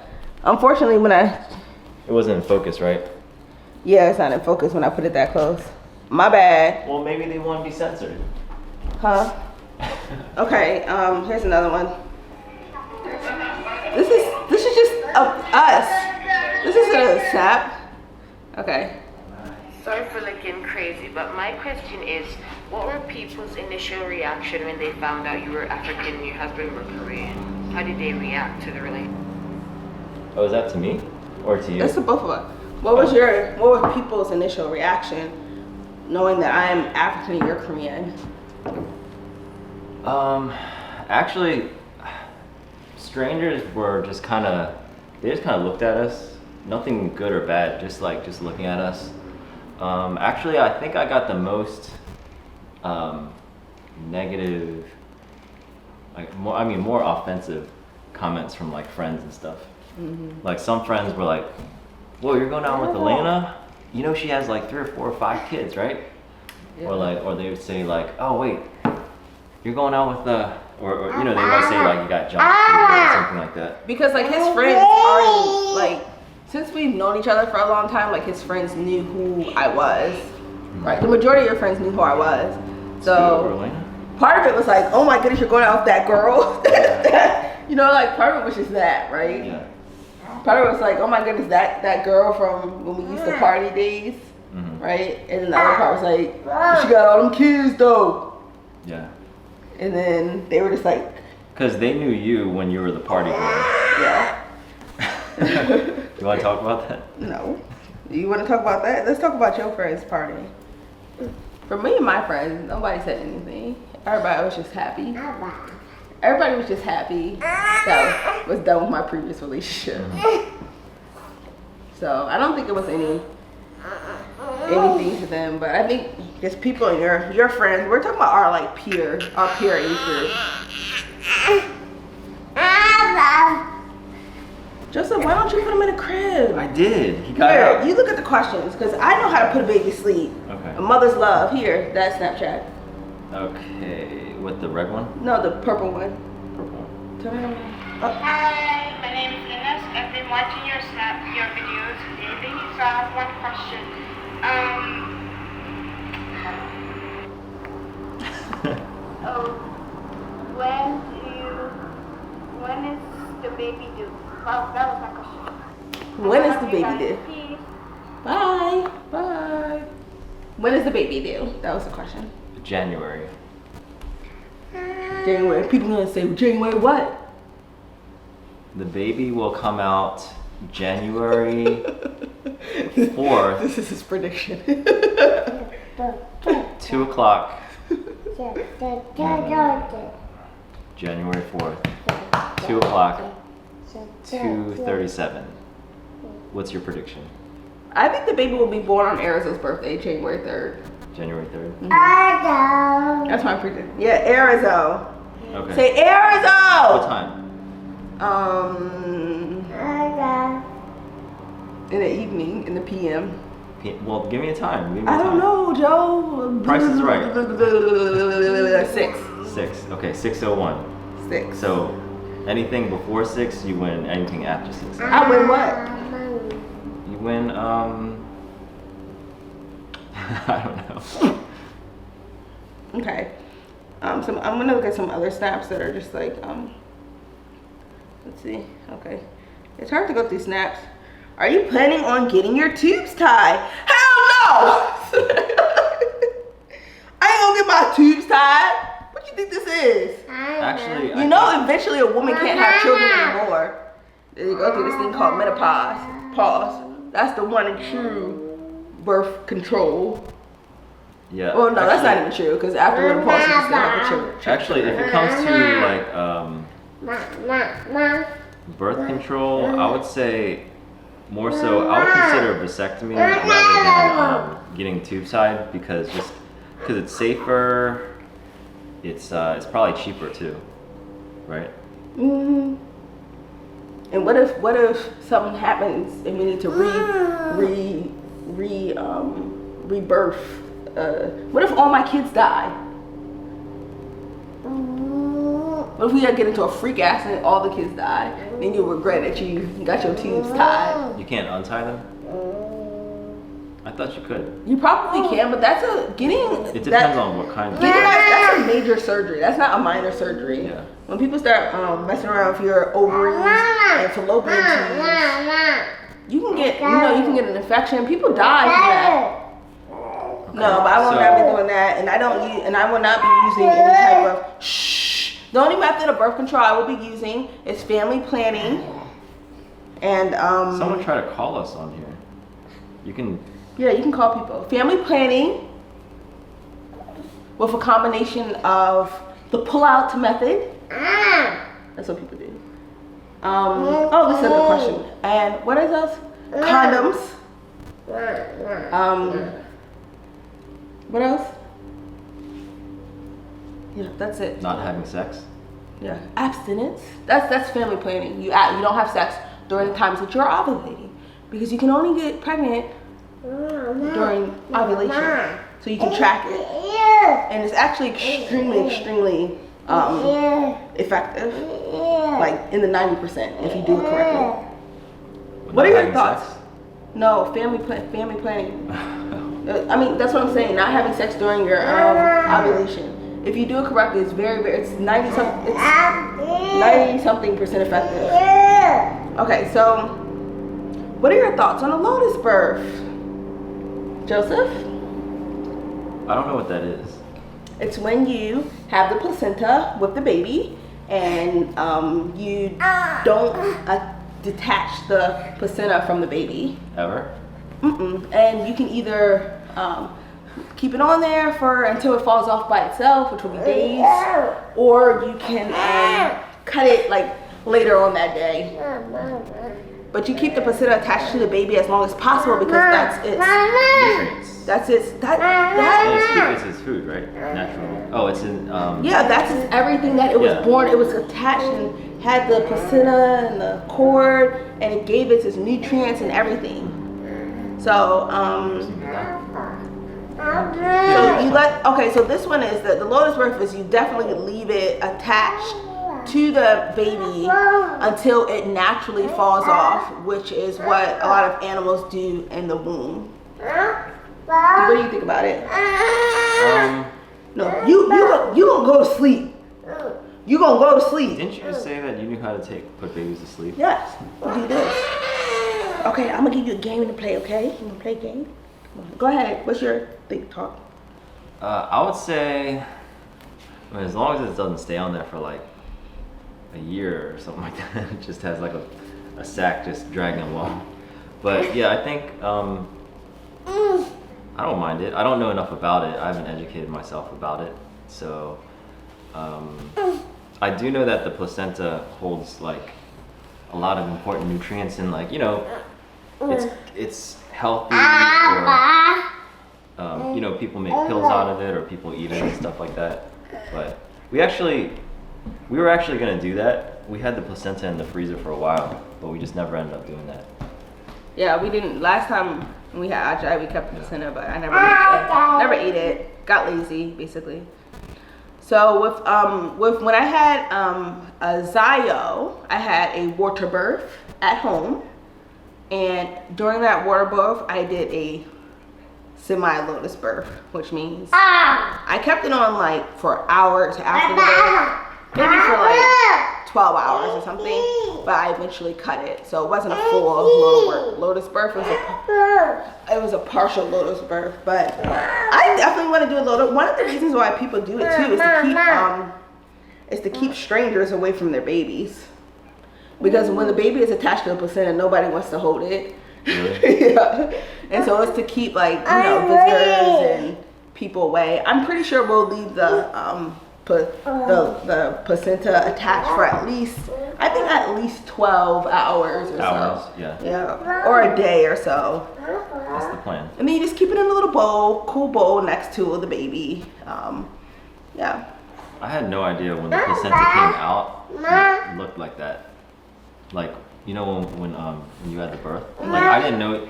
unfortunately, It wasn't in focus, right? yeah, it's not in focus when I put it that close. My bad. Well, maybe they want to be censored. Huh? Okay, here's another one. This is just us. This isn't a snap. Okay. Sorry for looking crazy, but my question is, what were people's initial reaction when they found out you were African and your husband were Korean? How did they react to the relationship? Oh, is that to me or to you? That's to both of us. What was people's initial reaction knowing that I am African and you're Korean? Actually, strangers were just kind of looked at us. Nothing good or bad, just looking at us. Actually, I think I got the most negative, more offensive comments from like friends and stuff. Mm-hmm. Like some friends were like, "Whoa, you're going out with Alena? You know she has like 3 or 4 or 5 kids, right?" Yeah. Or they would say like, "Oh wait, you're going out with or you know, they might say like you got junk food or something like that." Because like his friends already, like, since we've known each other for a long time, like his friends knew who I was. Right? The majority of your friends knew who I was. So part of it was like, oh my goodness, you're going out with that girl. You know, like part of it was just that, right? Yeah. Part of it was like, oh my goodness, that girl from when we used to party days, right? And then the other part was like, she got all them kids though. Yeah. And then they were just like, because they knew you when you were the party girl. yeah. You want to talk about that? No. You want to talk about that? Let's talk about your friend's party. For me and my friends, nobody said anything. Everybody was just happy. Everybody was just happy that I was done with my previous relationship. So I don't think it was anything to them, but I think just people in your friends. We're talking about our peer age group. Joseph, why don't you put him in a crib? I did. He got Here, out. you look at the questions, because I know how to put a baby to sleep. Okay. A mother's love. Here, that Snapchat. Okay. What, the red one? No, the purple one. Purple one. Turn it on. Hi, my name is Ines. I've been watching your videos lately, so I have one question. When is the baby due? Well, that was my question. When is the baby due? Bye. Bye. When is the baby due? That was the question. January. January. People gonna say, January what? The baby will come out January 4th, This is his prediction. 2 o'clock, January 4th, 2 o'clock, 2:37. What's your prediction? I think the baby will be born on Arizo's birthday, January 3rd. January 3rd? That's my prediction. Yeah, Arizo. Okay. Say Arizo! What time? In the evening, in the PM. Well, give me a time. Give me a I don't time. know, Joe. Price is right. 6. 6. Okay, 6:01. 6. So, anything before 6, you win. Anything after 6. I win what? You win, I don't know. Okay. I'm gonna look at some other snaps that are just let's see. Okay. It's hard to go through snaps. Are you planning on getting your tubes tied? Hell no! I ain't gonna get my tubes tied. What you think this is? Actually, You know, eventually a woman can't have children anymore. They go through this thing called menopause. Pause. That's the one and true birth control. yeah. Well, no, that's not even true, because after menopause, you can still have a children. Actually, if it comes to birth control, I would say more so. I would consider vasectomy rather than getting tube tied because it's safer. It's probably cheaper too, right? Mm-hmm. And what if something happens and we need to rebirth? What if all my kids die? What if we get into a freak accident and all the kids die? Then you'll regret that you got your tubes tied. You can't untie them. I thought you could. You probably can, but that's It depends on what kind of. That's a major surgery. That's not a minor surgery. Yeah. When people start messing around with your ovaries and fallopian tubes, you can get an infection. People die from that. No, but I will not be doing that, and I will not be using any type of The only method of birth control I will be using is family planning, and Someone try to call us on here. You can. Yeah, you can call people. Family planning with a combination of the pull-out method. That's what people do. This is a good question. And what is else? Condoms. What else? Yeah, that's it. Not having sex. Yeah, abstinence. That's family planning. You don't have sex during the times that you're ovulating because you can only get pregnant during ovulation, so you can track it, and it's actually extremely effective, like in the 90% if you do it correctly. What are your thoughts? No, family planning. I mean, that's what I'm saying. Not having sex during your ovulation. If you do it correctly, it's it's 90-something% effective. Okay, so what are your thoughts on a Lotus birth? Joseph? I don't know what that is. It's when you have the placenta with the baby and you don't detach the placenta from the baby. Ever? And you can either keep it on there until it falls off by itself, which will be days, or you can cut it like later on that day. But you keep the placenta attached to the baby as long as possible because that's its Nutrients. that's its that And it's its food, right? Natural. Oh, it's in. yeah, that's its everything that it was born. It was attached and had the placenta and the cord, and it gave it its nutrients and everything. So so this one is the lotus birth is you definitely leave it attached to the baby until it naturally falls off, which is what a lot of animals do in the womb. What do you think about it? No, you gonna go to sleep. You gonna go to sleep. Didn't you just say that you knew how to put babies to sleep? Yes, you do this. Okay, I'm gonna give you a game to play, okay? You wanna play a game? Go ahead, what's your think talk? I would say, as long as it doesn't stay on there for like a year or something like that, it just has like a sack just dragging along. But yeah, I think I don't mind it. I don't know enough about it. I haven't educated myself about it. So I do know that the placenta holds like a lot of important nutrients and like, you know, it's healthy or you know, people make pills out of it or people eat it and stuff like that. But we were actually gonna do that. We had the placenta in the freezer for a while, but we just never ended up doing that. Yeah, we didn't. Last time we had Ajay, we kept the placenta, but I never ate it. Got lazy, basically. So with when I had a Zio, I had a water birth at home, and during that water birth, I did a semi-lotus birth, which means I kept it on like for hours after the birth. Maybe for like 12 hours or something, but I eventually cut it. So it wasn't a full lotus birth. It was a partial lotus birth, but I definitely want to do a lotus. One of the reasons why people do it too is to keep strangers away from their babies. Because when the baby is attached to the placenta, nobody wants to hold it. Really? Yeah. And so it's to keep like, you know, visitors and people away. I'm pretty sure we'll leave the placenta attached for at least 12 hours or so. Yeah, or a day or so. That's the plan. And then you just keep it in a little bowl, cool bowl next to the baby. Yeah. I had no idea when the placenta came out, it looked like that. Like, you know when you had the birth? Like, I didn't know it.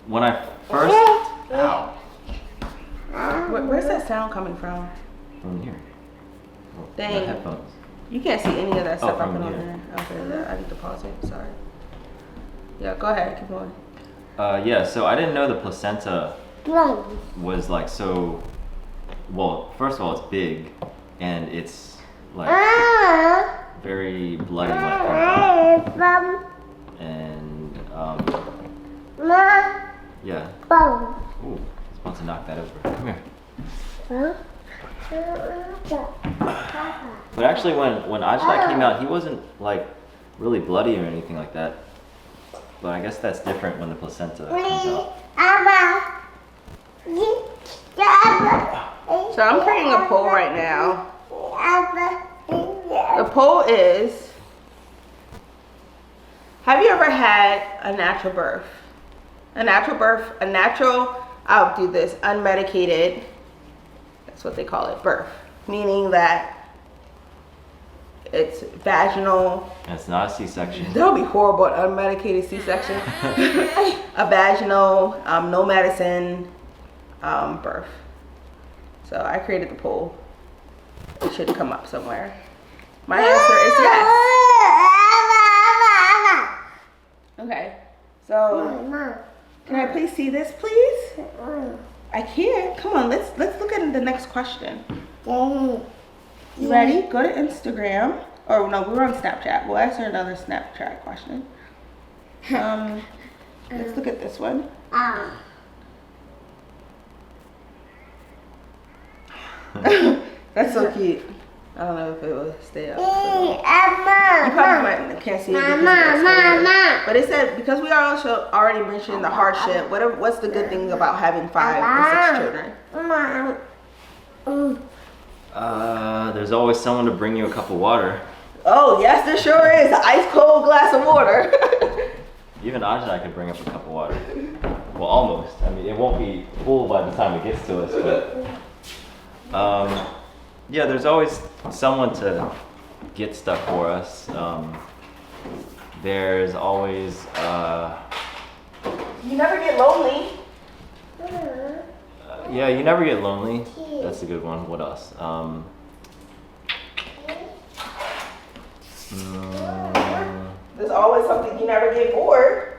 When I first, ow. Where's that sound coming from? From here. Dang. The headphones. You can't see any of that stuff I from put on here. there. Okay, yeah, I need to pause it. Sorry. Yeah, go ahead. Keep going. Yeah, so I didn't know the placenta was like so, well, first of all, it's big and it's like very bloody when it comes out. And yeah. Ooh, it's about to knock that over. Come here. But actually when Ajay came out, he wasn't like really bloody or anything like that. But I guess that's different when the placenta comes out. So I'm creating a poll right now. The poll is, have you ever had a natural birth? I'll do this, unmedicated, that's what they call it, birth. Meaning that it's vaginal. And it's not a C-section. That would be horrible, an unmedicated C-section. A vaginal, no medicine, birth. So I created the poll. It should come up somewhere. My answer is yes. Okay, so can I please see this, please? I can't. Come on, let's look at the next question. You ready? Go to Instagram. Or no, we're on Snapchat. We'll answer another Snapchat question. Let's look at this one. That's so cute. I don't know if it will stay up. Hey, You probably Mama. can't see it because of the exposure. But it said, because we also already mentioned the hardship, what's the good thing about having 5 or 6 children? Mama. There's always someone to bring you a cup of water. Oh, yes, there sure is. An ice cold glass of water. Even Ajay could bring up a cup of water. Well, almost. I mean, it won't be full by the time it gets to us, but yeah, there's always someone to get stuff for us. There's always You never get lonely. yeah, you never get lonely. That's a good one. What else? There's always something. You never get bored.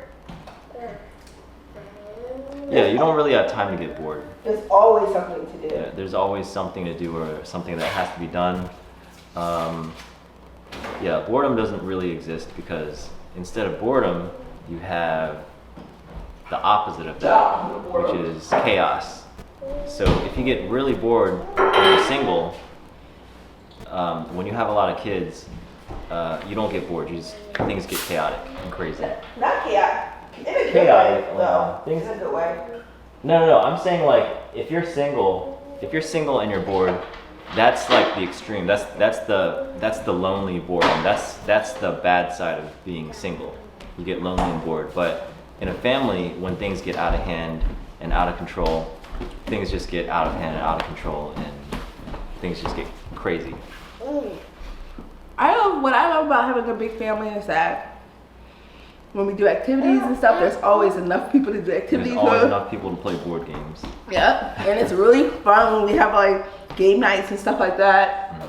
Yeah, you don't really have time to get bored. There's always something to do. Yeah, there's always something to do or something that has to be done. Yeah, boredom doesn't really exist because instead of boredom, you have the opposite of that, which is chaos. So if you get really bored when you're single, when you have a lot of kids, you don't get bored. Things get chaotic and crazy. Not chaotic. In a good Chaotic, way, though. things- In a good way. No. I'm saying like if you're single and you're bored, that's like the extreme. That's the lonely boredom. That's the bad side of being single. You get lonely and bored. But in a family, when things get out of hand and out of control, things just get out of hand and out of control, and things just get crazy. What I love about having a big family is that when we do activities and stuff, there's always enough people to do activities There's always with. enough people to play board games. Yep, and it's really fun when we have like game nights and stuff like that.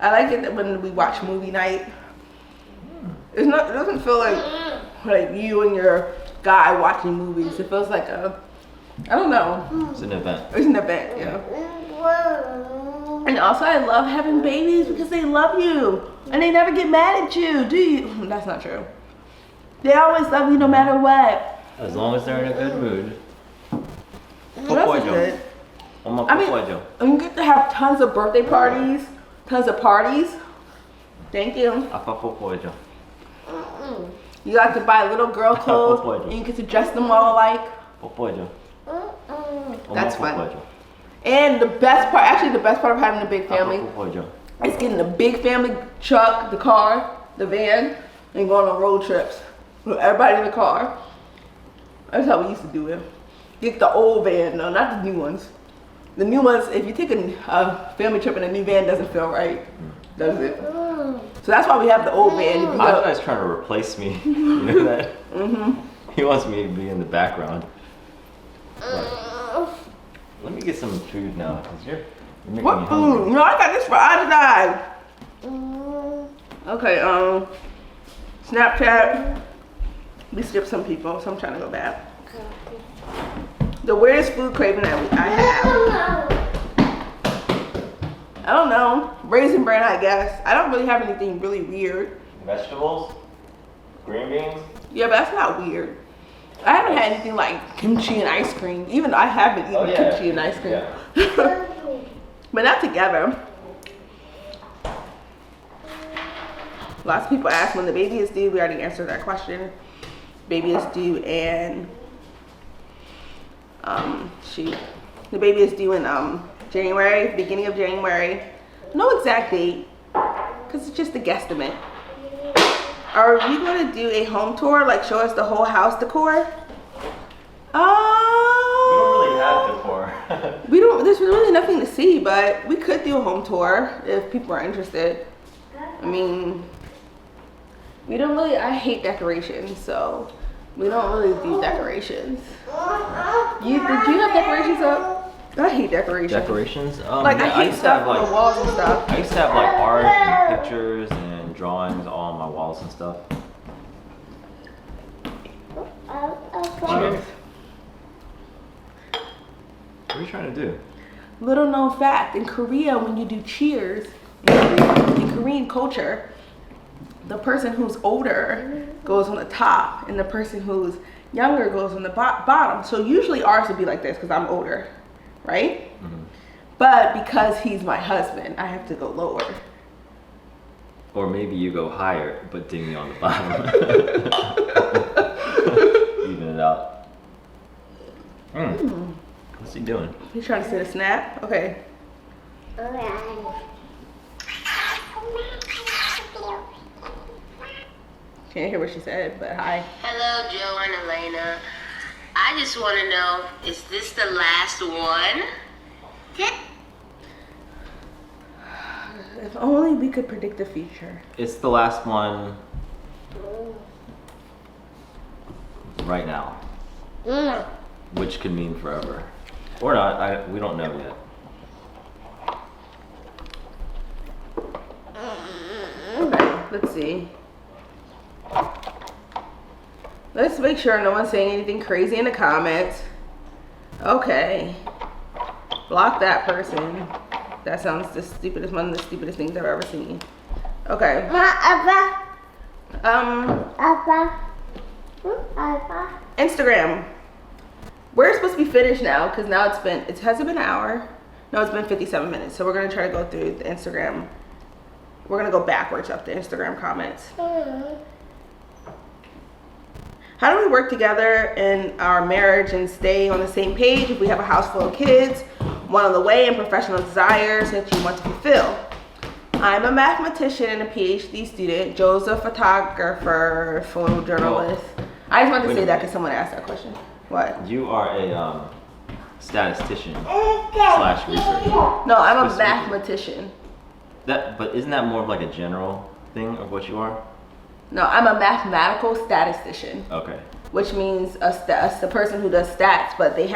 I like it that when we watch movie night. It doesn't feel like you and your guy watching movies. It feels like I don't know. It's an event. It's an event, yeah. And also, I love having babies because they love you and they never get mad at you, do you? That's not true. They always love you no matter what. As long as they're in a good mood. What else is good? I You get to have tons of birthday parties, tons of parties. Thank you. You got to buy little girl clothes and you get to dress them all alike. That's fun. And the best part of having a big family is getting the big family truck, the car, the van, and going on road trips with everybody in the car. That's how we used to do it. Get the old van, no, not the new ones. The new ones, if you take a family trip in a new van, it doesn't feel right, does it? So that's why we have the old van. Ajay's trying to replace me. You know that? Mm-hmm. He wants me to be in the background. But let me get some food now, because you're making What me food? hungry. No, I got this for Ajay. Okay, Snapchat. We skipped some people, so I'm trying to go back. The weirdest food craving that I have. I don't know. Raisin bran, I guess. I don't really have anything really weird. Vegetables? Green beans? Yeah, but that's not weird. I haven't had anything like kimchi and ice cream. Even though I have been eating kimchi and ice cream. Yeah. But not together. Lots of people ask when the baby is due. We already answered that question. Baby is due and the baby is due in January, beginning of January. No exact date, because it's just a guesstimate. Are we going to do a home tour, like show us the whole house decor? We don't really have decor. There's really nothing to see, but we could do a home tour if people are interested. I mean, I hate decorations, so we don't really do decorations. Did you have decorations up? I hate decorations. Decorations? Like, I hate stuff on the walls and stuff. I used to have like art and pictures and drawings all on my walls and stuff. Cheers. What are you trying to do? Little known fact, in Korea, when you do cheers, in Korean culture, the person who's older goes on the top and the person who's younger goes on the bottom. So usually ours would be like this because I'm older, right? Mhm. But because he's my husband, I have to go lower. Or maybe you go higher, but ding me on the bottom. Even it out. What's he doing? He's trying to sit a snap? Okay. Can't hear what she said, but hi. Hello, Joe and Elena. I just want to know, is this the last one? If only we could predict the future. It's the last one right now. Which could mean forever. Or not, we don't know yet. Okay, let's see. Let's make sure no one's saying anything crazy in the comments. Okay. Block that person. That sounds the stupidest, one of the stupidest things I've ever seen. Okay. Instagram. We're supposed to be finished now because now it hasn't been an hour. No, it's been 57 minutes. So we're gonna try to go through the Instagram. We're gonna go backwards up the Instagram comments. How do we work together in our marriage and stay on the same page if we have a house full of kids, one on the way, and professional desires that you want to fulfill? I'm a mathematician and a PhD student. Joe's a photographer, photojournalist. I just wanted to say that because someone asked that question. What? You are a statistician slash researcher. No, I'm a Specifically. mathematician. But isn't that more of like a general thing of what you are? No, I'm a mathematical statistician, Okay. which means a person who does stats, but they're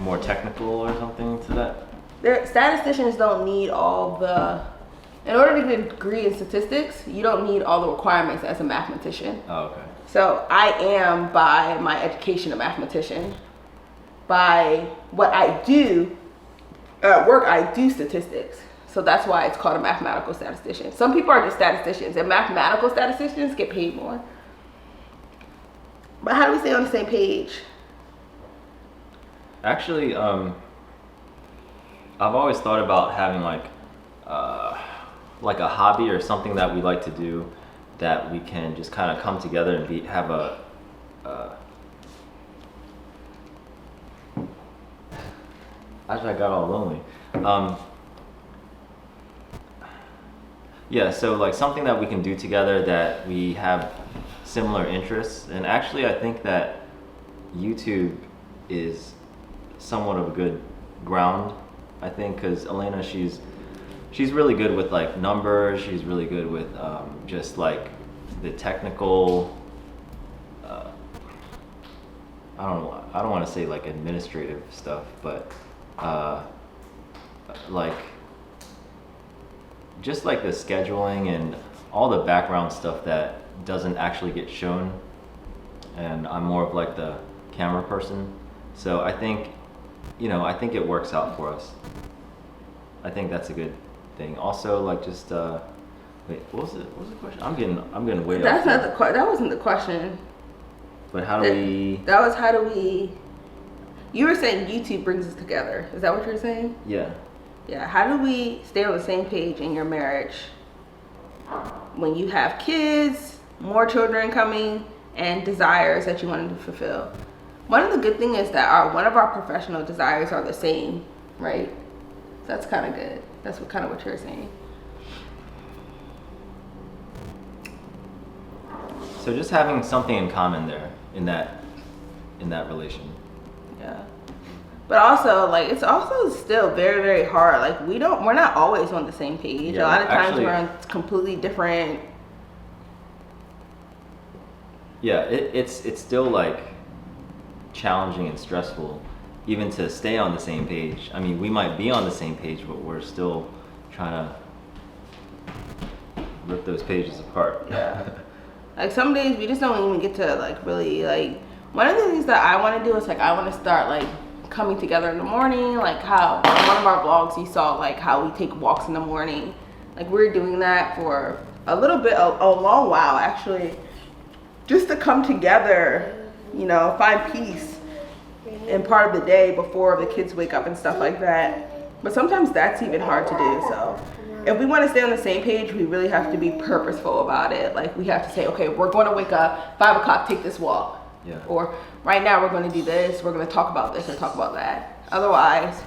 More technical or something to that? statisticians don't need in order to get a degree in statistics, you don't need all the requirements as a mathematician. Oh, okay. So I am, by my education, a mathematician. By what I do, at work I do statistics. So that's why it's called a mathematical statistician. Some people are just statisticians, and mathematical statisticians get paid more. But how do we stay on the same page? Actually, I've always thought about having like a hobby or something that we like to do that we can just kind of come together and have a actually, I got all lonely. Yeah, so like something that we can do together that we have similar interests. And actually, I think that YouTube is somewhat of a good ground. I think because Elena, she's really good with like numbers. She's really good with just like the technical. I don't want to say like administrative stuff, but like just like the scheduling and all the background stuff that doesn't actually get shown. And I'm more of like the camera person, so I think it works out for us. I think that's a good thing. Also, like just wait, what was the question? I'm getting way That's off not there. the that wasn't the question. But how do we? That was how do we? You were saying YouTube brings us together. Is that what you were saying? Yeah. Yeah. How do we stay on the same page in your marriage when you have kids, more children coming, and desires that you wanted to fulfill? One of the good things is that one of our professional desires are the same, right? So that's kind of good. That's kind of what you're saying. So just having something in common there in that relation. Yeah. But also, like, it's also still very, very hard. Like, we're not always on the same page. Yeah, a lot of times actually, we're on completely different. Yeah, it's still like challenging and stressful even to stay on the same page. I mean, we might be on the same page, but we're still trying to rip those pages apart. Yeah. Like, some days we just don't even get to, like, really, like, one of the things that I want to do is, like, I want to start, like, coming together in the morning. Like, how in one of our vlogs you saw, like, how we take walks in the morning. Like, we're doing that for a little bit, a long while, actually, just to come together you know, find peace in part of the day before the kids wake up and stuff like that. But sometimes that's even hard to do. So if we want to stay on the same page, we really have to be purposeful about it. Like we have to say, okay, we're going to wake up 5 o'clock, take this walk. Yeah. Or right now we're going to do this. We're going to talk about this and talk about that. Otherwise,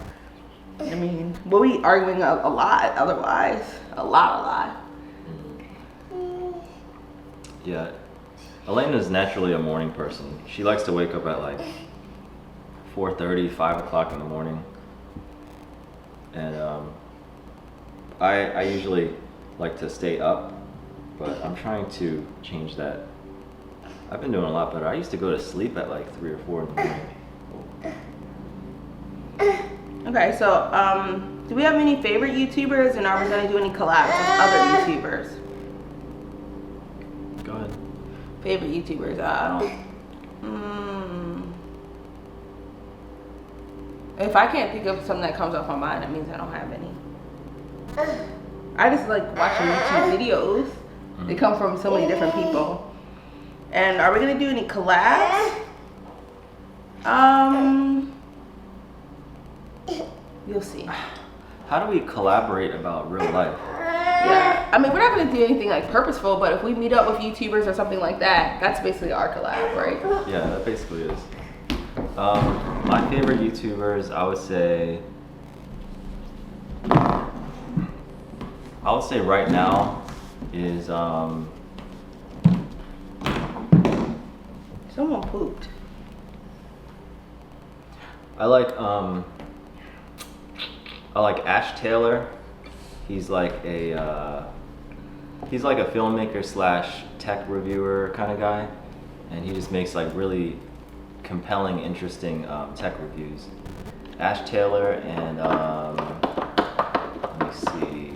I mean, we'll be arguing a lot. Otherwise, a lot. Yeah. Alena's naturally a morning person. She likes to wake up at like 4:30, 5 o'clock in the morning. And I usually like to stay up, but I'm trying to change that. I've been doing a lot better. I used to go to sleep at like 3 or 4 in the morning. Okay, so do we have any favorite YouTubers, and are we going to do any collabs with other YouTubers? Go ahead. Favorite YouTubers? I don't. If I can't think of something that comes off my mind, that means I don't have any. I just like watching YouTube videos. They come from so many different people. And are we gonna do any collabs? You'll see. How do we collaborate about real life? Yeah, I mean, we're not gonna do anything like purposeful, but if we meet up with YouTubers or something like that, that's basically our collab, right? Yeah, that basically is. My favorite YouTubers, I would say right now is Someone pooped. I like Ash Taylor. He's like a filmmaker slash tech reviewer kind of guy, and he just makes like really compelling, interesting tech reviews. Ash Taylor and let me see.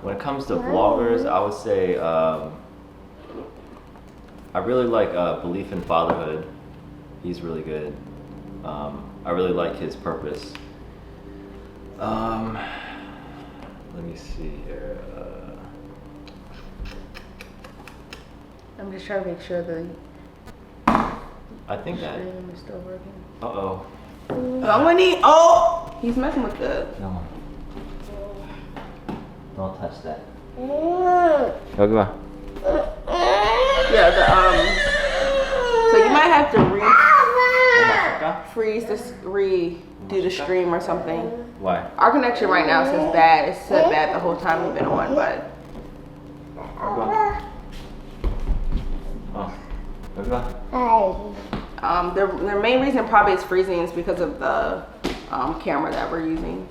When it comes to vloggers, I would say I really like Belief in Fatherhood. He's really good. I really like his purpose. Let me see here. I'm just trying to make sure the I think that. stream is still working. Uh-oh. He's messing with the. No. Don't touch that. Okay, bye. Yeah, so you might have to freeze this, redo the stream or something. Why? Our connection right now says bad. It's said bad the whole time we've been on, but. Their main reason probably is freezing is because of the camera that we're using.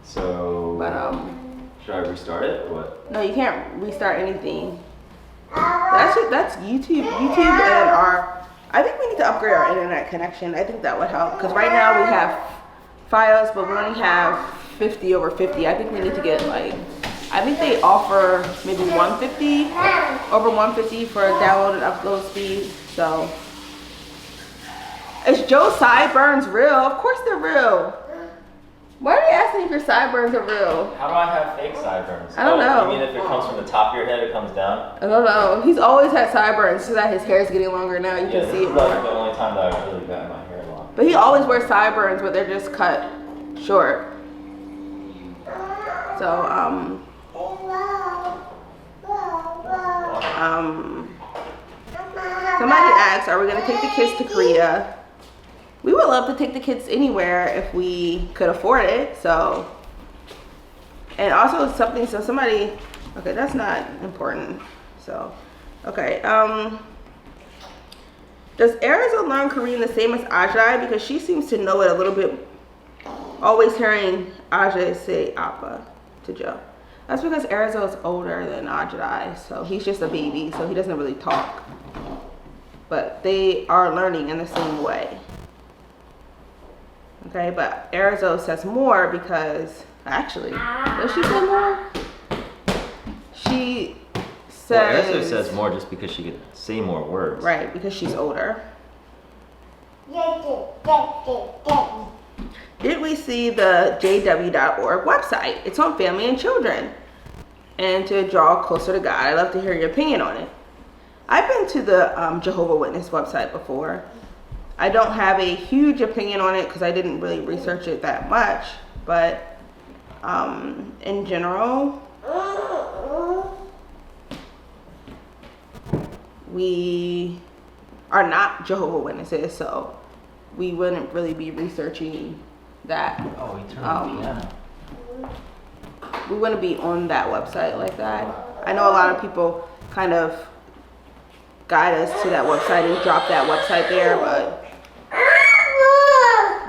So. But should I restart it or what? no, you can't restart anything. That's YouTube. YouTube and I think we need to upgrade our internet connection. I think that would help because right now we have files, but we only have 50 over 50. I think we need to get I think they offer maybe 150 over 150 for download and upload speed. So, is Joe's sideburns real? Of course they're real. Why are they asking if your sideburns are real? How do I have fake sideburns? I don't know. You mean if it comes from the top of your head, it comes down? I don't know. He's always had sideburns. It's just that his hair is getting longer now. You can see it more. That's the only time that I really got my hair long. But he always wears sideburns, but they're just cut short. So, somebody asked, are we going to take the kids to Korea? We would love to take the kids anywhere if we could afford it. So, and also something, so somebody, okay, that's not important. So, okay. Does Arizo learn Korean the same as Ajay? Because she seems to know it a little bit. Always hearing Ajay say Appa to Joe. That's because Arizo is older than Ajay, so he's just a baby, so he doesn't really talk. But they are learning in the same way. Okay, but Arizo says more because, actually, does she say more? She says... Well, Arizo says more just because she could say more words. Right, because she's older. Did we see the jw.org website? It's on family and children. And to draw closer to God. I'd love to hear your opinion on it. I've been to the Jehovah's Witness website before. I don't have a huge opinion on it because I didn't really research it that much, but in general, we are not Jehovah's Witnesses, so we wouldn't really be researching that. Oh, he turned the piano. We wouldn't be on that website like that. I know a lot of people kind of guide us to that website and drop that website there, but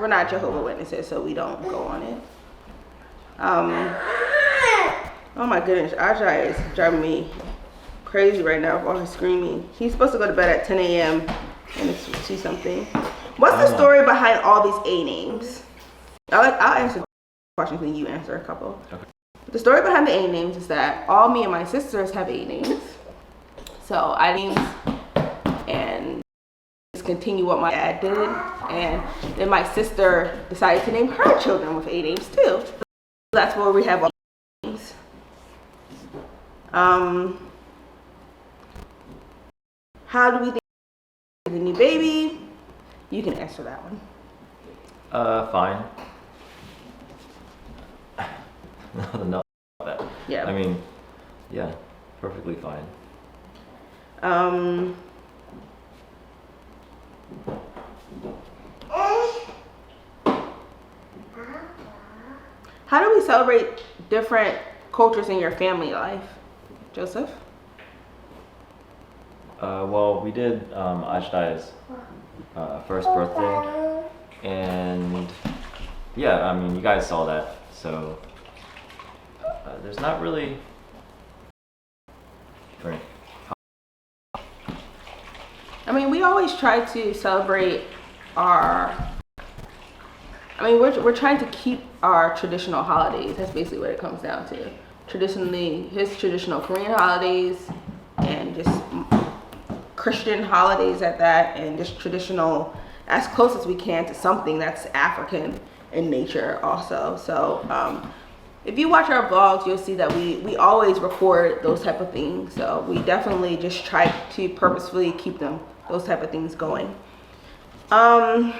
we're not Jehovah's Witnesses, so we don't go on it. Oh my goodness, Ajay is driving me crazy right now while he's screaming. He's supposed to go to bed at 10 a.m. and see something. What's the story behind all these A names? I'll answer questions and you answer a couple. Okay. The story behind the A names is that all me and my sisters have A names. So I named and just continue what my dad did, and then my sister decided to name her children with A names too. So that's where we have all the names. How do we think of the new baby? You can answer that one. Fine. No, that. Yeah. I mean, yeah, perfectly fine. How do we celebrate different cultures in your family life, Joseph? Well, we did Ajdai's first birthday, and yeah, I mean, you guys saw that, so there's not really. Right. I mean, we always try to celebrate our. I mean, we're trying to keep our traditional holidays. That's basically what it comes down to. Traditionally, his traditional Korean holidays, and just Christian holidays at that, and just traditional, as close as we can to something that's African in nature also. So if you watch our vlogs, you'll see that we always record those type of things. So we definitely just try to purposefully keep those type of things going. How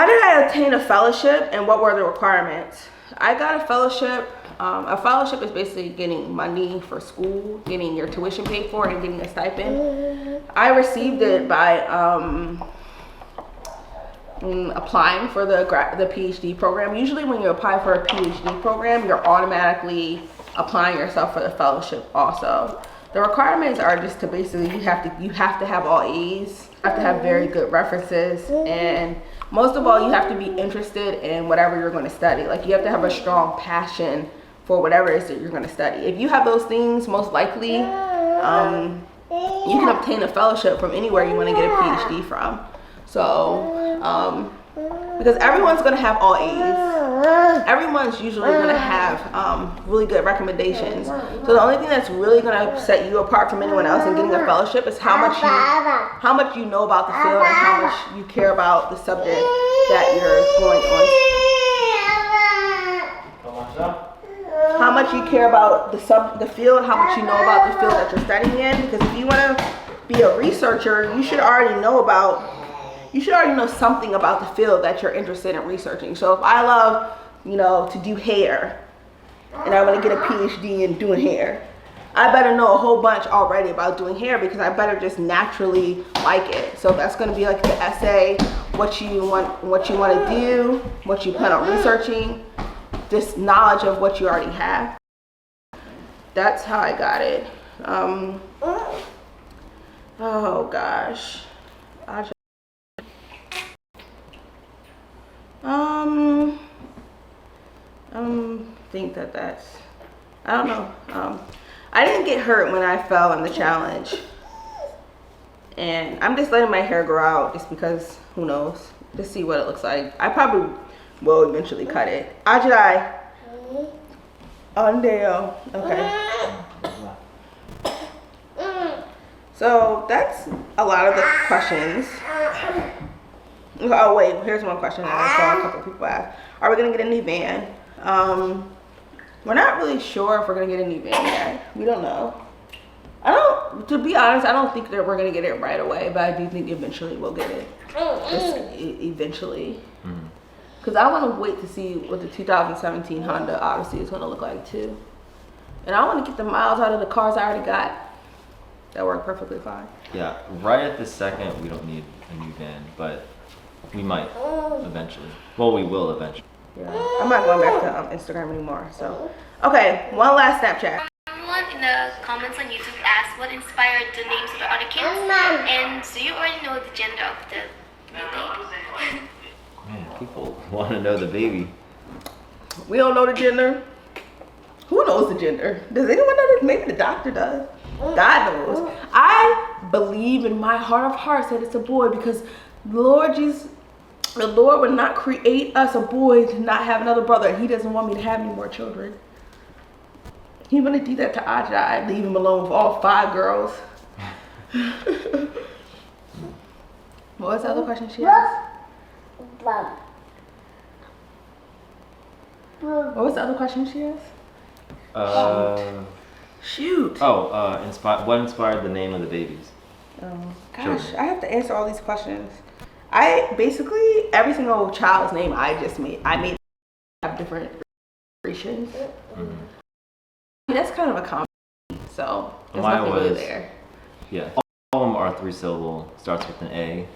did I obtain a fellowship and what were the requirements? I got a fellowship. A fellowship is basically getting money for school, getting your tuition paid for, and getting a stipend. I received it by applying for the PhD program. Usually when you apply for a PhD program, you're automatically applying yourself for the fellowship also. The requirements are just to basically, you have to have all A's, you have to have very good references, and most of all, you have to be interested in whatever you're going to study. Like, you have to have a strong passion for whatever it is that you're going to study. If you have those things, most likely you can obtain a fellowship from anywhere you want to get a PhD from. So because everyone's going to have all A's, everyone's usually going to have really good recommendations. So the only thing that's really going to set you apart from anyone else in getting a fellowship is how much you know about the field and how much you care about the subject that you're going on. How much you care about the field, how much you know about the field that you're studying in. Because if you want to be a researcher, you should already know something about the field that you're interested in researching. So if I love, to do hair, and I want to get a PhD in doing hair, I better know a whole bunch already about doing hair, because I better just naturally like it. So that's going to be like the essay, what you want to do, what you plan on researching, just knowledge of what you already have. That's how I got it. Oh gosh. Think that's, I don't know. I didn't get hurt when I fell in the challenge, and I'm just letting my hair grow out just because, who knows, to see what it looks like. I probably will eventually cut it. Ajay. Ondeo. Okay. So that's a lot of the questions. Oh wait, here's one question that I saw a couple people ask. Are we gonna get a new van? We're not really sure if we're gonna get a new van yet. We don't know. I To be honest, I don't think that we're gonna get it right away, but I do think eventually we'll get it. Eventually. Because I want to wait to see what the 2017 Honda Odyssey is going to look like too. And I want to get the miles out of the cars I already got. That work perfectly fine. Yeah, right at this second, we don't need a new van, but we might eventually. Well, we will eventually. Yeah. I'm not going back to Instagram anymore. So, okay, one last Snapchat. Everyone in the comments on YouTube asked what inspired the names of the other kids. And so you already know the gender of the baby. Man, people want to know the baby. We don't know the gender. Who knows the gender? Does anyone know? Maybe the doctor does. God knows. I believe in my heart of hearts that it's a boy because the Lord would not create us a boy to not have another brother. He doesn't want me to have any more children. He wouldn't do that to Ajay. I'd leave him alone with all 5 girls. What was the other question she asked? What was the other question she asked? Shoot. What inspired the name of the babies? Oh, gosh, I have to answer all these questions. I basically, every single child's name I made have different variations. That's kind of a common, so there's nothing really there. Yeah, all of them are 3-syllable, starts with an A,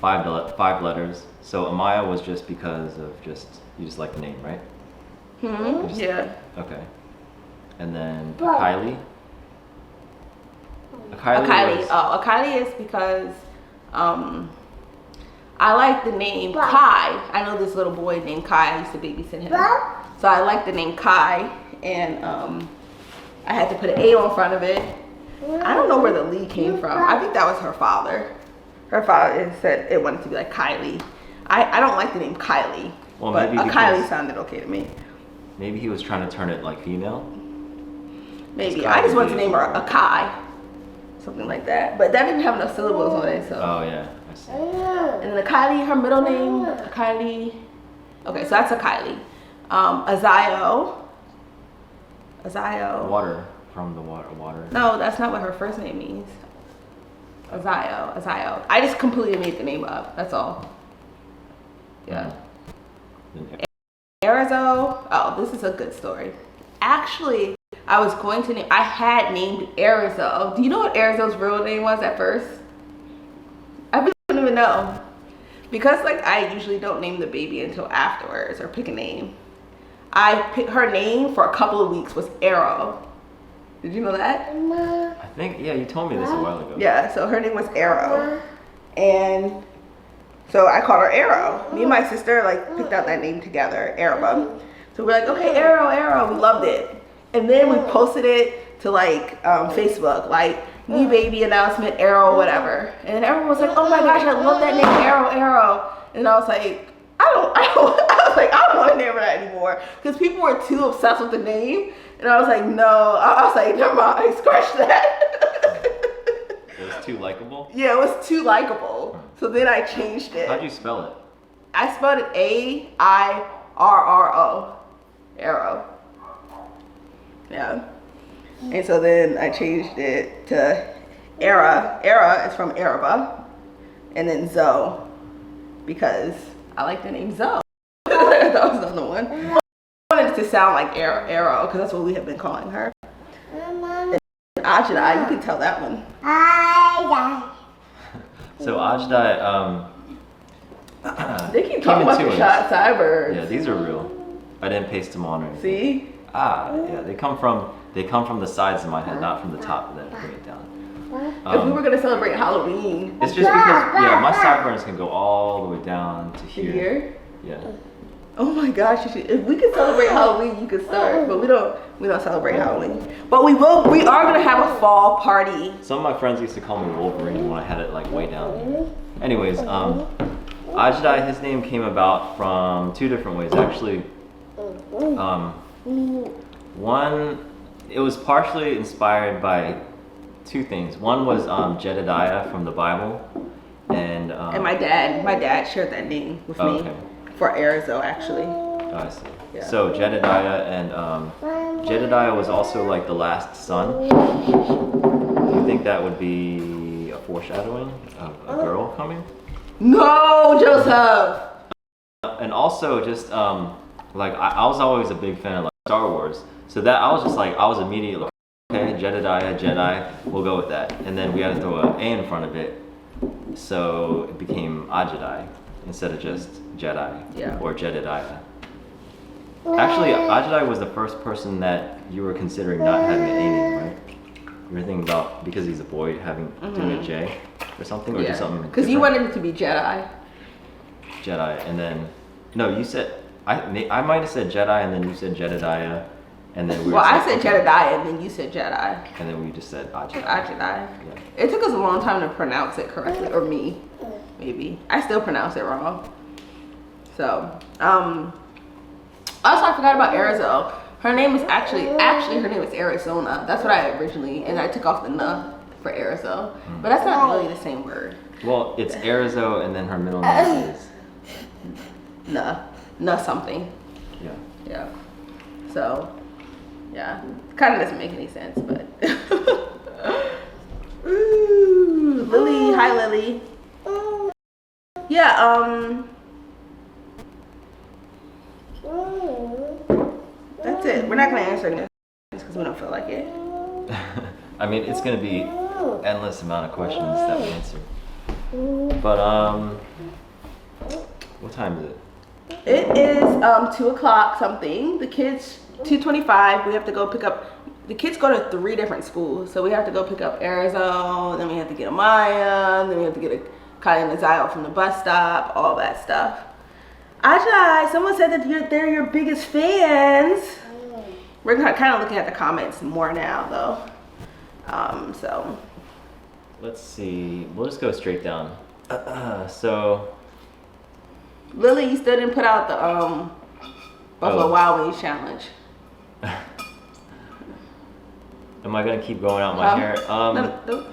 5 letters. So Amaya was just because of you just like the name, right? Yeah. Okay. And then Kylie. Kylie is because I like the name Kai. I know this little boy named Kai. I used to babysit him. So I like the name Kai, and I had to put an A on front of it. I don't know where the Lee came from. I think that was her father. Her father said it wanted to be like Kylie. I don't like the name Kylie, well, but maybe Kylie sounded okay to me. Maybe he was trying to turn it like female. Maybe. I just wanted to name her a Kai. Something like that. But that didn't have enough syllables on it, so. Oh, yeah. I see. And then the Kylie, her middle name, Kylie. Okay, so that's a Kylie. Azayo. Water. From the water. No, that's not what her first name means. Azayo. I just completely made the name up. That's all. Yeah. Arizo. Oh, this is a good story. Actually, I had named Arizo. Do you know what Arizo's real name was at first? I really don't even know. Because like I usually don't name the baby until afterwards or pick a name. I picked her name for a couple of weeks was Arrow. Did you know that? I think, yeah, you told me this a while ago. Yeah, so her name was Arrow. And so I called her Arrow. Me and my sister like picked out that name together, Arrow. So we're like, okay, Arrow. We loved it. And then we posted it to like Facebook, like new baby announcement, Arrow, whatever. And everyone was like, oh my gosh, I love that name, Arrow. And I was like, I don't want to name her that anymore. Because people were too obsessed with the name. And I was like, no. I was like, never mind, scratch that. It was too likable? Yeah, it was too likable. So then I changed it. How'd you spell it? I spelled it Airro. Arrow. Yeah. And so then I changed it to Era. Era is from Araba. And then Zoe. Because I like the name Zoe. That was another one. I wanted it to sound like Arrow, because that's what we have been calling her. And Ajay, you can tell that one. So Ajay, they keep talking about the shot cybers. Yeah, these are real. I didn't paste them on or anything. See? Yeah, they come from the sides of my head, not from the top. Then bring it down. If we were gonna celebrate Halloween. It's just because my sideburns can go all the way down to here. Here? Yeah. Oh my gosh! If we could celebrate Halloween, you could start. But we don't celebrate Halloween. But we are gonna have a fall party. Some of my friends used to call me Wolverine when I had it like way down here. Anyways, Ajay, his name came about from 2 different ways actually. One, it was partially inspired by 2 things. One was Jedediah from the Bible, and my dad shared that name with me. Okay. For Arizo, actually. Oh, I see. Yeah. So Jedediah and Jedediah was also like the last son. you think that would be a foreshadowing of a girl coming? No, Joseph. And also just like I was always a big fan of like Star Wars, so that I was immediately like, okay, Jedediah, Jedi, we'll go with that. And then we had to throw an A in front of it, so it became Ajedi instead of just Jedi or Jedediah. Actually, Ajedi was the first person that you were considering not having an A name, right? You were thinking about because he's a boy doing a J or something, or just something. Because you wanted it to be Jedi. Jedi, and then no, you said I might have said Jedi, and then you said Jedediah, and then we. Well, I said Jedediah, and then you said Jedi. And then we just said Ajedi. Ajedi. Yeah. It took us a long time to pronounce it correctly, or me, maybe. I still pronounce it wrong. So, also I forgot about Arizona. Her name is actually her name is Arizona. That's what I originally, and I took off the "na" for Arizona, but that's not really the same word. Well, it's Arizona, and then her middle name is Na something. Yeah. Yeah. So, yeah, kind of doesn't make any sense, but. Ooh, Lily, hi Lily. Yeah. That's it. We're not gonna answer this because we don't feel like it. I mean, it's gonna be endless amount of questions that we answer. But what time is it? It is 2 o'clock something. The kids 2:25. We have to go pick up. The kids go to 3 different schools, so we have to go pick up Arizona. Then we have to get Amaya. Then we have to get a Kylie and Naziel from the bus stop. All that stuff. Ajay, someone said that they're your biggest fans. We're kind of looking at the comments more now, though. So Let's see. We'll just go straight down. So. Lily, you still didn't put out the Buffalo Wild Wings challenge. Am I gonna keep growing out my hair? No.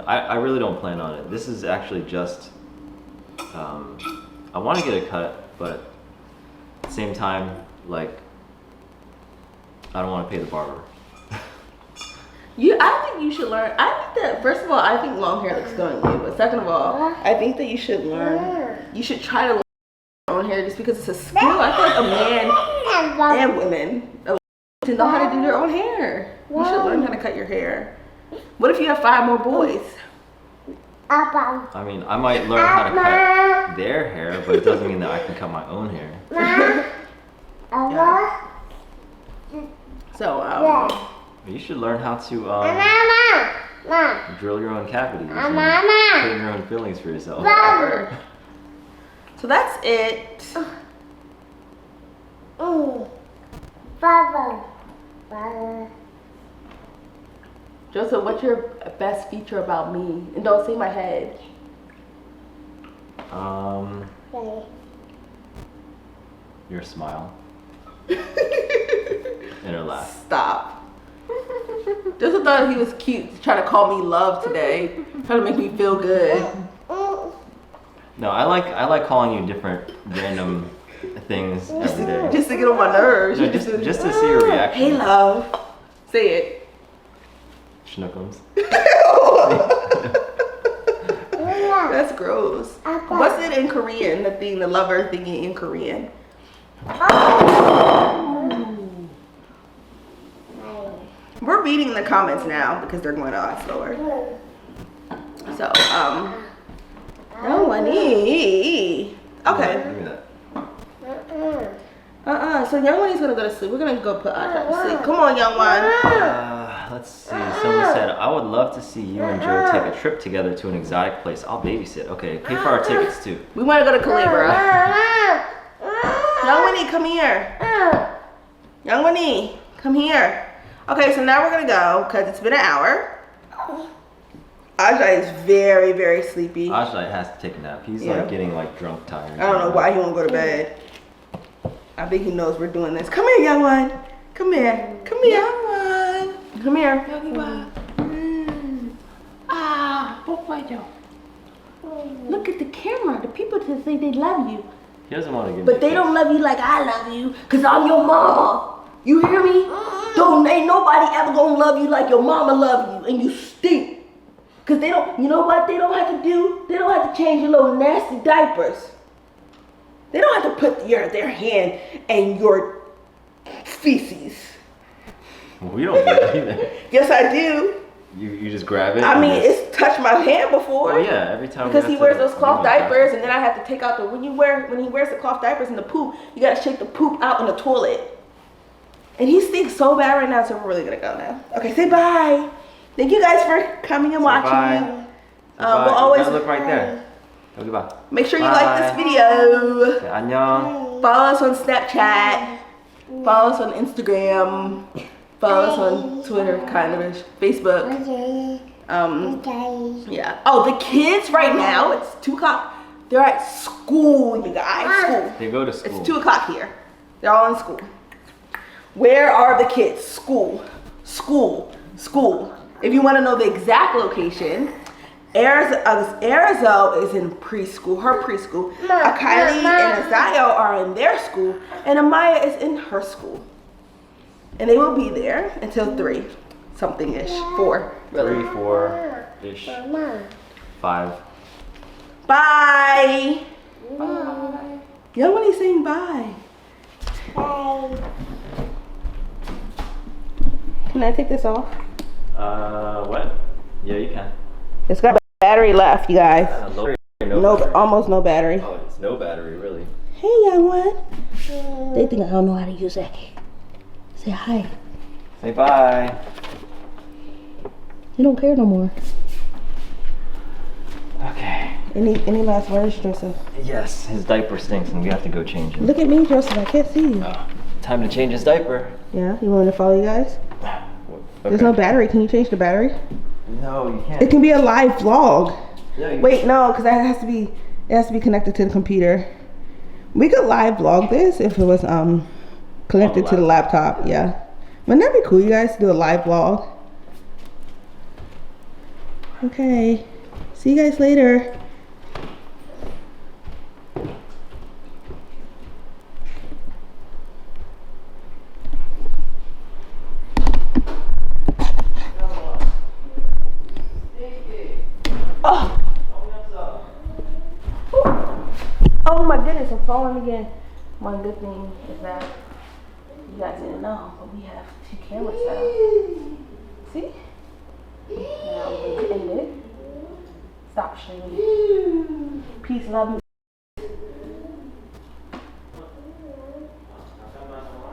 I really don't plan on it. This is actually just. I want to get a cut, but at the same time, like, I don't want to pay the barber. I think you should learn. I think that first of all, I think long hair looks good on you, but second of all, I think that you should learn. You should try to learn your own hair just because it's a skill. I feel like a man and women to know how to do their own hair. You should learn how to cut your hair. What if you have 5 more boys? I mean, I might learn how to cut their hair, but it doesn't mean that I can cut my own hair. Yeah. So, you should learn how to drill your own cavities and put in your own fillings for yourself. So that's it. Joseph, what's your best feature about me? And don't say my head. Your smile. And her laugh. Stop. Joseph thought he was cute, trying to call me love today, trying to make me feel good. No, I like calling you different random things every day. Just to get on my nerves. No, just to see your reaction. Hey, love. Say it. Schnookums. That's gross. What's it in Korean? The lover thingy in Korean. We're reading the comments now because they're going a lot slower. So, no money. Okay. Give me that. So young one is gonna go to sleep. We're gonna go put Aja to sleep. Come on, young one. Let's see. Someone said, I would love to see you and Joe take a trip together to an exotic place. I'll babysit. Okay, pay for our tickets too. We want to go to Calabria. Young Winnie, come here. Young Winnie, come here. Okay, so now we're gonna go because it's been an hour. Aja is very, very sleepy. Aja has to take a nap. He's like getting like drunk tired. I don't know why he won't go to bed. I think he knows we're doing this. Come here, young one. Come here. Come here. Young one. Come here. Look at the camera. The people just say they love you. He doesn't want to give But they don't love you like I love you because I'm your mama. You hear me? Ain't nobody ever gonna love you like your mama love you, and you stink. Cause they don't, you know what they don't have to do? They don't have to change your little nasty diapers. They don't have to put their hand in your feces. We don't do that either. Yes, I do. You just grab it. I mean, just... it's touched my hand before. Oh yeah, every time. Because he wears those cloth diapers, and then I have to take out when he wears the cloth diapers and the poop, you gotta shake the poop out in the toilet. And he stinks so bad right now, so we're really gonna go now. Okay, say bye. Thank you guys for coming and watching. Bye. We'll always look right there. Okay, bye. Make sure you like this video. Say 안녕. Follow us on Snapchat. Follow us on Instagram. Follow us on Twitter, kind of, Facebook. Yeah. Oh, the kids right now, it's 2 o'clock. They're at school, you guys. School. They go to school. It's 2 o'clock here. They're all in school. Where are the kids? School. School. School. If you want to know the exact location, Arizo is in preschool, her preschool. Kylie and Azayo are in their school, and Amaya is in her school. And they will be there until 3 something-ish, 4. Really. 3, 4-ish. 5. Bye. Bye. Young Winnie's saying bye. Bye. Can I take this off? What? Yeah, you can. It's got battery left, you guys. No battery. Almost no battery. Oh, it's no battery, really. Hey, young one. They think I don't know how to use that. Say hi. Say bye. You don't care no more. Okay. Any last words, Joseph? Yes, his diaper stinks and we have to go change it. Look at me, Joseph. I can't see you. Time to change his diaper. Yeah, you want me to follow you guys? Okay. There's no battery. Can you change the battery? No, you can't. It can be a live vlog. Yeah, Wait, no, because it has to be connected to the computer. We could live vlog this if it was connected to the laptop. Yeah. Wouldn't that be cool, you guys, to do a live vlog? Okay. See you guys later. Oh. Oh my goodness, I'm falling again. One good thing is that you guys didn't know, but we have 2 cameras set up. See? Now I'm going to end it. Stop streaming. Peace, love you.